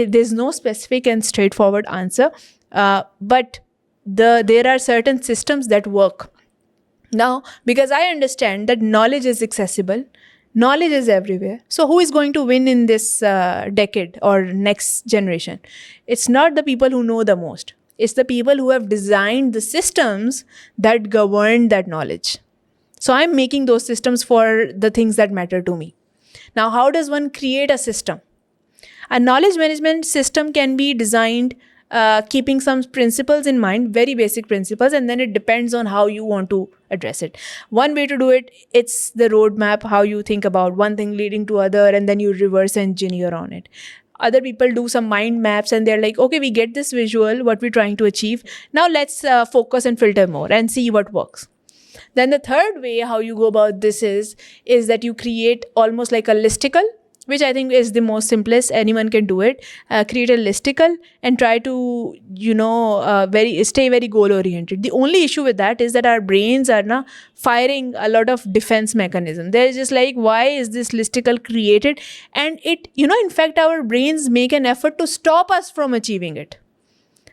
Speaker 1: There's no specific and straightforward answer, but there are certain systems that work. Now, because I understand that knowledge is accessible, knowledge is everywhere. So who is going to win in this decade or next generation? It's not the people who know the most. It's the people who have designed the systems that govern that knowledge. So I'm making those systems for the things that matter to me. Now, how does one create a system? A knowledge management system can be designed keeping some principles in mind, very basic principles, and then it depends on how you want to address it. One way to do it, it's the roadmap, how you think about one thing leading to other, and then you reverse engineer on it. Other people do some mind maps and they're like, okay, we get this visual, what we're trying to achieve. Now let's focus and filter more and see what works. Then the third way how you go about this is that you create almost like a listicle, which I think is the most simplest. Anyone can do it. Create a listicle and try to, stay very goal oriented. The only issue with that is that our brains are now firing a lot of defense mechanism. They're just like, why is this listicle created? And it, in fact, our brains make an effort to stop us from achieving it.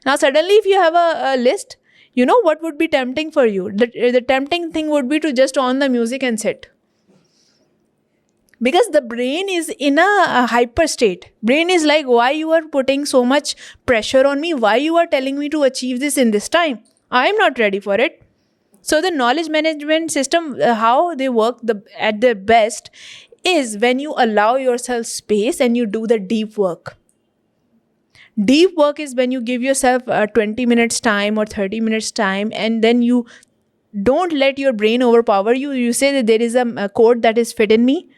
Speaker 1: Now, suddenly, if you have a list, what would be tempting for you? The tempting thing would be to just on the music and sit. Because the brain is in a hyper state. Brain is like, why you are putting so much pressure on me? Why you are telling me to achieve this in this time? I am not ready for it. So the knowledge management system, how they work at their best is when you allow yourself space and you do the deep work. Deep work is when you give yourself 20 minutes time or 30 minutes time, and then you Don't let your brain overpower you. You say that there is a code that is fit in me,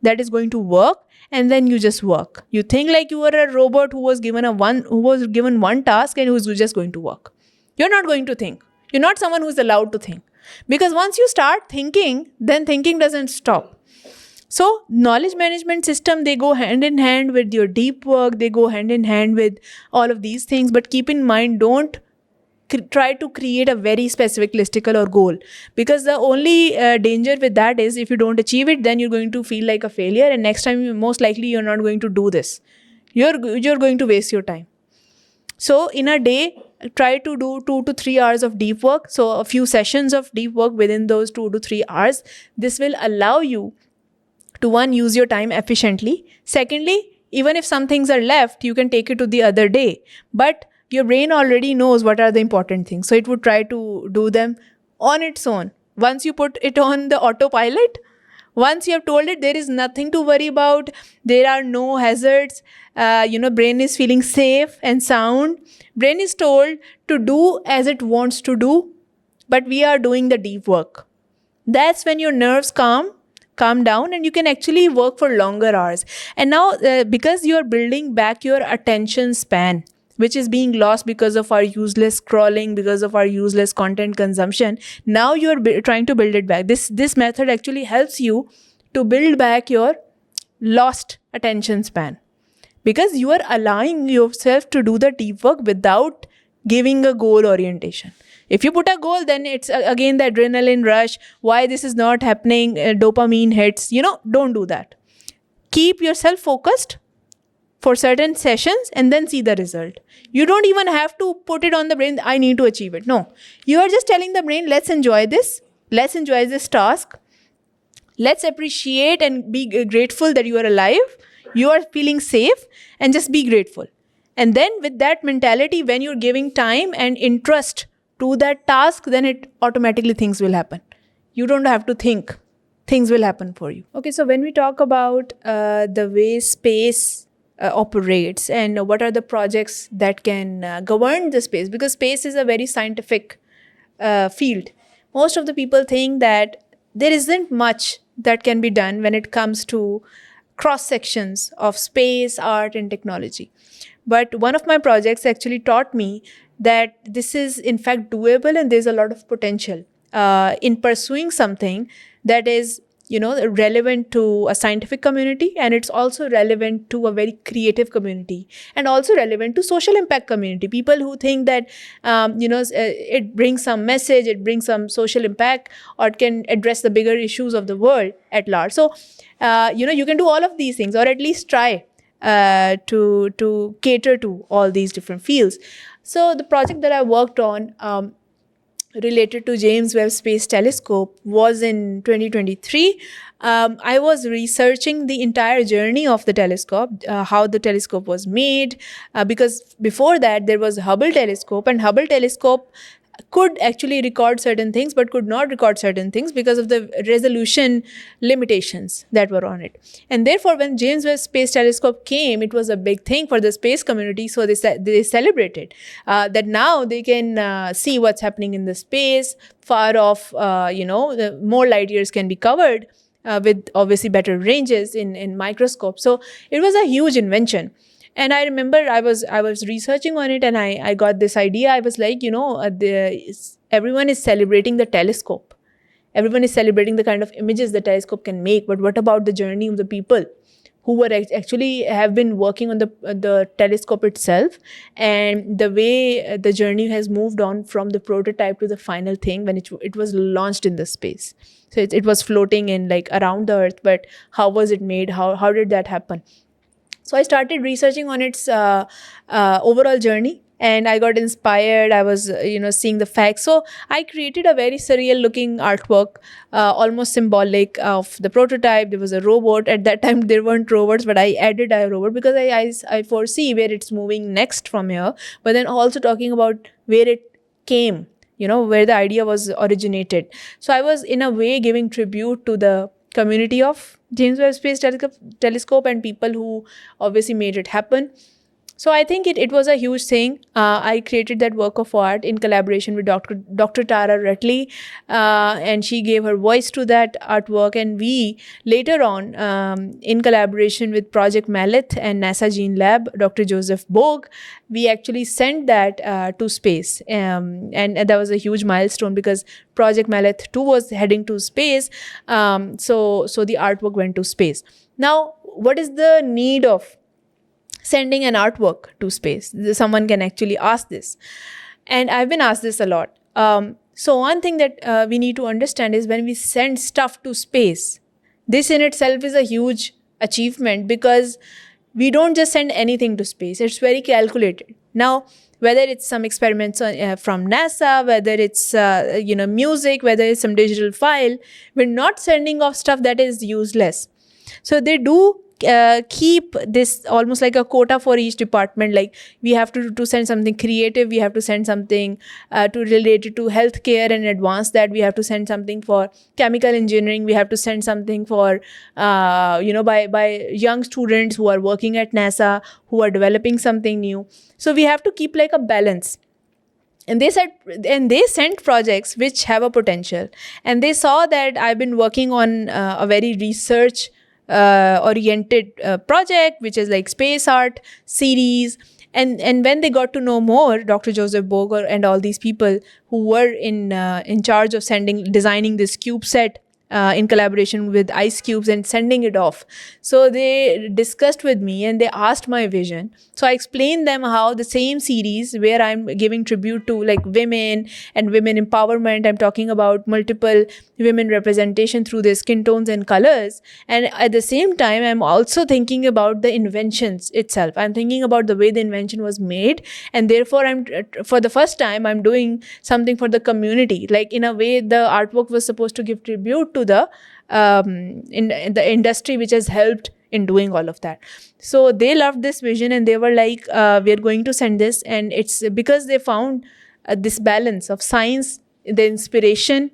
Speaker 1: that is going to work, and then you just work. You think like you are a robot who was given one task and who's just going to work. You're not going to think. You're not someone who's allowed to think. Because once you start thinking, then thinking doesn't stop. So knowledge management system, they go hand in hand with your deep work, they go hand in hand with all of these things. But keep in mind, don't try to create a very specific listicle or goal, because the only danger with that is if you don't achieve it, then you're going to feel like a failure, and next time most likely you're not going to do this. You're going to waste your time. So in a day, try to do 2 to 3 hours of deep work. So a few sessions of deep work within those 2 to 3 hours. This will allow you to, one, use your time efficiently. Secondly, even if some things are left, you can take it to the other day. But your brain already knows what are the important things. So it would try to do them on its own. Once you put it on the autopilot, once you have told it there is nothing to worry about, there are no hazards, brain is feeling safe and sound. Brain is told to do as it wants to do, but we are doing the deep work. That's when your nerves calm down, and you can actually work for longer hours. And now, because you are building back your attention span, which is being lost because of our useless scrolling, because of our useless content consumption, now you're trying to build it back. This method actually helps you to build back your lost attention span, because you are allowing yourself to do the deep work without giving a goal orientation. If you put a goal, then it's again the adrenaline rush. Why this is not happening? Dopamine hits. Don't do that. Keep yourself focused for certain sessions and then see the result. You don't even have to put it on the brain, I need to achieve it. No. You are just telling the brain, let's enjoy this. Let's enjoy this task. Let's appreciate and be grateful that you are alive. You are feeling safe, and just be grateful. And then with that mentality, when you're giving time and interest to that task, then it automatically things will happen. You don't have to think. Things will happen for you. Okay, so when we talk about the way space operates and what are the projects that can govern the space, because space is a very scientific field. Most of the people think that there isn't much that can be done when it comes to cross sections of space, art, and technology. But one of my projects actually taught me that this is in fact doable, and there's a lot of potential in pursuing something that is relevant to a scientific community, and it's also relevant to a very creative community, and also relevant to social impact community. People who think that it brings some message, it brings some social impact, or it can address the bigger issues of the world at large. So you can do all of these things, or at least try to cater to all these different fields. So the project that I worked on related to James Webb Space Telescope was in 2023. I was researching the entire journey of the telescope, how the telescope was made, because before that there was Hubble telescope, and Hubble telescope could actually record certain things but could not record certain things because of the resolution limitations that were on it. And therefore, when James Webb Space Telescope came, it was a big thing for the space community. So they celebrated that now they can see what's happening in the space far off. The more light years can be covered with obviously better ranges in microscope. So it was a huge invention. And I remember I was researching on it, and I got this idea. I was like, everyone is celebrating the telescope. Everyone is celebrating the kind of images the telescope can make. But what about the journey of the people who were actually have been working on the telescope itself, and the way the journey has moved on from the prototype to the final thing when it was launched in the space. So it was floating in like around the Earth, but how was it made? How did that happen? So I started researching on its overall journey, and I got inspired. I was, seeing the facts. So I created a very surreal looking artwork, almost symbolic of the prototype. There was a robot. At that time, there weren't robots, but I added a robot because I foresee where it's moving next from here, but then also talking about where it came, where the idea was originated. So I was in a way giving tribute to the community of James Webb Space Telescope and people who obviously made it happen. So I think it was a huge thing. I created that work of art in collaboration with Dr. Tara Rutley, and she gave her voice to that artwork. And we later on, in collaboration with Project Malith and NASA Gene Lab, Dr. Joseph Bogue, we actually sent that to space, and that was a huge milestone because Project Malith 2 was heading to space. So the artwork went to space. Now, what is the need of sending an artwork to space? Someone can actually ask this, and I've been asked this a lot. So one thing that we need to understand is when we send stuff to space, this in itself is a huge achievement because we don't just send anything to space. It's very calculated. Now, whether it's some experiments from NASA, whether it's music, whether it's some digital file, we're not sending off stuff that is useless. So they do keep this almost like a quota for each department. Like we have to send something creative, we have to send something to related to healthcare and advance that, we have to send something for chemical engineering, we have to send something for by young students who are working at NASA, who are developing something new. So we have to keep like a balance. And they sent projects which have a potential, and they saw that I've been working on a very research oriented project, which is like space art series. And when they got to know more, Dr. Joseph Bogue and all these people who were in charge of designing this cube set in collaboration with Ice Cubes and sending it off. So they discussed with me and they asked my vision. So I explained them how the same series where I'm giving tribute to like women and women empowerment, I'm talking about multiple women representation through their skin tones and colors. And at the same time, I'm also thinking about the inventions itself. I'm thinking about the way the invention was made. And therefore, for the first time, I'm doing something for the community. Like in a way, the artwork was supposed to give tribute to the in the industry which has helped in doing all of that. So they loved this vision and they were like, we're going to send this. And it's because they found this balance of science, the inspiration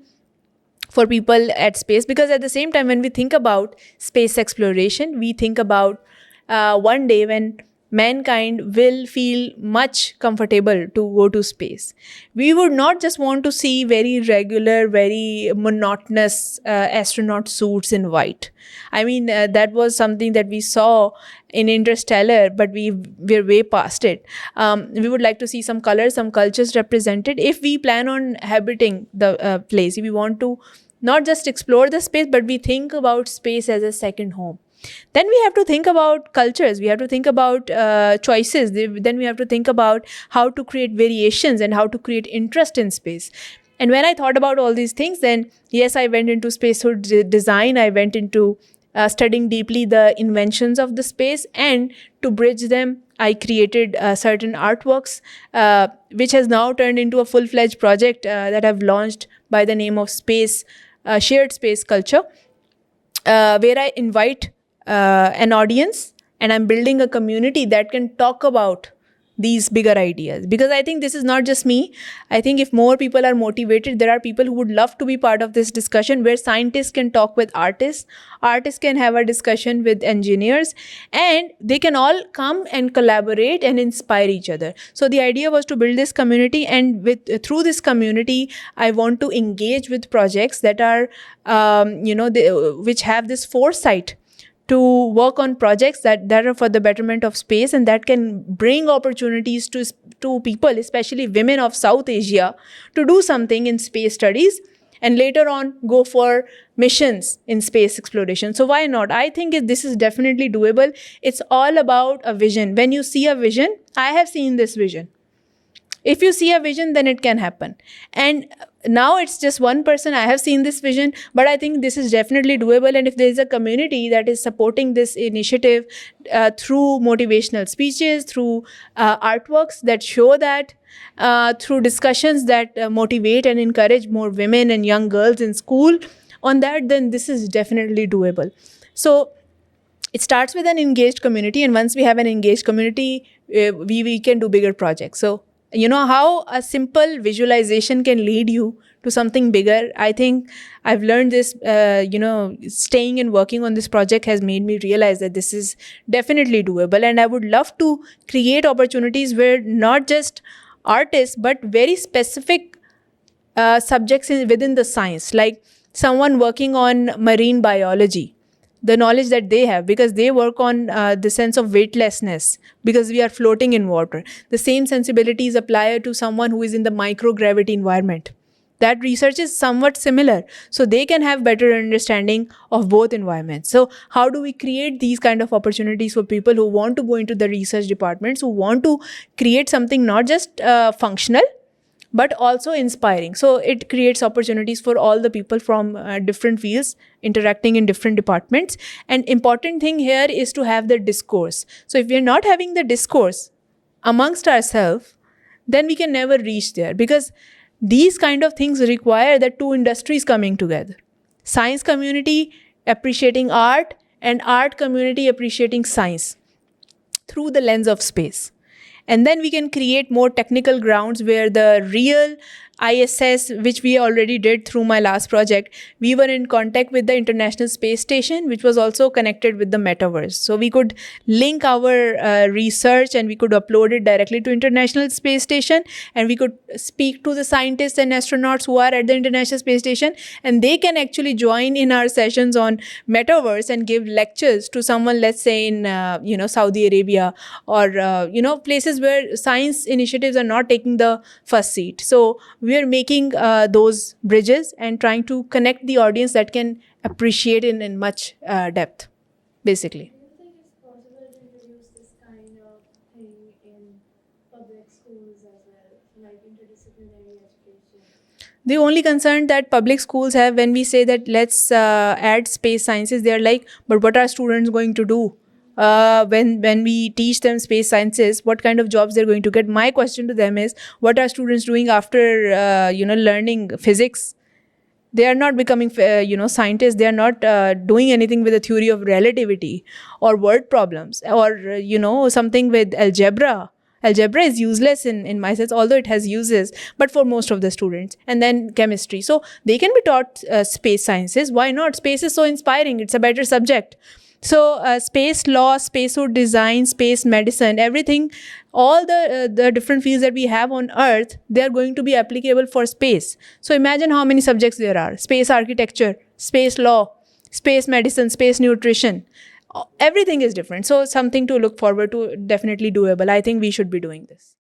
Speaker 1: for people at space. Because at the same time, when we think about space exploration, we think about one day when mankind will feel much comfortable to go to space. We would not just want to see very regular, very monotonous astronaut suits in white. I mean, that was something that we saw in Interstellar, but we're way past it. We would like to see some colors, some cultures represented. If we plan on habiting the place, we want to not just explore the space, but we think about space as a second home. Then we have to think about cultures, we have to think about choices, then we have to think about how to create variations and how to create interest in space. And when I thought about all these things, then yes, I went into spacesuit design, I went into studying deeply the inventions of the space, and to bridge them, I created certain artworks, which has now turned into a full-fledged project that I've launched by the name of Shared Space Culture, where I invite an audience, and I'm building a community that can talk about these bigger ideas. Because I think this is not just me. I think if more people are motivated, there are people who would love to be part of this discussion, where scientists can talk with artists can have a discussion with engineers, and they can all come and collaborate and inspire each other. So the idea was to build this community, and through this community, I want to engage with projects that are, which have this foresight to work on projects that are for the betterment of space, and that can bring opportunities to people, especially women of South Asia, to do something in space studies and later on go for missions in space exploration. So why not? I think this is definitely doable. It's all about a vision. When you see a vision, I have seen this vision. If you see a vision, then it can happen. And now it's just one person. I have seen this vision, but I think this is definitely doable. And if there is a community that is supporting this initiative through motivational speeches, through artworks that show that, through discussions that motivate and encourage more women and young girls in school on that, then this is definitely doable. So it starts with an engaged community. And once we have an engaged community, we can do bigger projects. So you know how a simple visualization can lead you to something bigger. I think I've learned this, staying and working on this project has made me realize that this is definitely doable. And I would love to create opportunities where not just artists, but very specific subjects within the science, like someone working on marine biology, the knowledge that they have, because they work on the sense of weightlessness, because we are floating in water. The same sensibilities apply to someone who is in the microgravity environment. That research is somewhat similar, so they can have better understanding of both environments. So how do we create these kind of opportunities for people who want to go into the research departments, who want to create something not just functional but also inspiring? So it creates opportunities for all the people from different fields interacting in different departments. And important thing here is to have the discourse. So if we are not having the discourse amongst ourselves, then we can never reach there, because these kind of things require that two industries coming together: science community appreciating art and art community appreciating science through the lens of space. And then we can create more technical grounds where the real ISS, which we already did through my last project, we were in contact with the International Space Station, which was also connected with the metaverse. So we could link our research and we could upload it directly to International Space Station, and we could speak to the scientists and astronauts who are at the International Space Station, and they can actually join in our sessions on metaverse and give lectures to someone, let's say in Saudi Arabia, or places where science initiatives are not taking the first seat. So we are making those bridges and trying to connect the audience that can appreciate in much depth, basically.
Speaker 2: Do you think it's possible to introduce this kind of thing in public schools as well, like interdisciplinary education?
Speaker 1: The only concern that public schools have when we say that let's add space sciences, they're like, but what are students going to do? When we teach them space sciences, what kind of jobs they're going to get? My question to them is, what are students doing after learning physics? They are not becoming scientists. They are not doing anything with the theory of relativity or word problems, or something with algebra. Algebra is useless in my sense, although it has uses, but for most of the students. And then chemistry. So they can be taught space sciences. Why not? Space is so inspiring. It's a better subject. So space law, spacesuit design, space medicine, everything, all the different fields that we have on Earth, they are going to be applicable for space. So imagine how many subjects there are: space architecture, space law, space medicine, space nutrition. Everything is different. So something to look forward to, definitely doable. I think we should be doing this.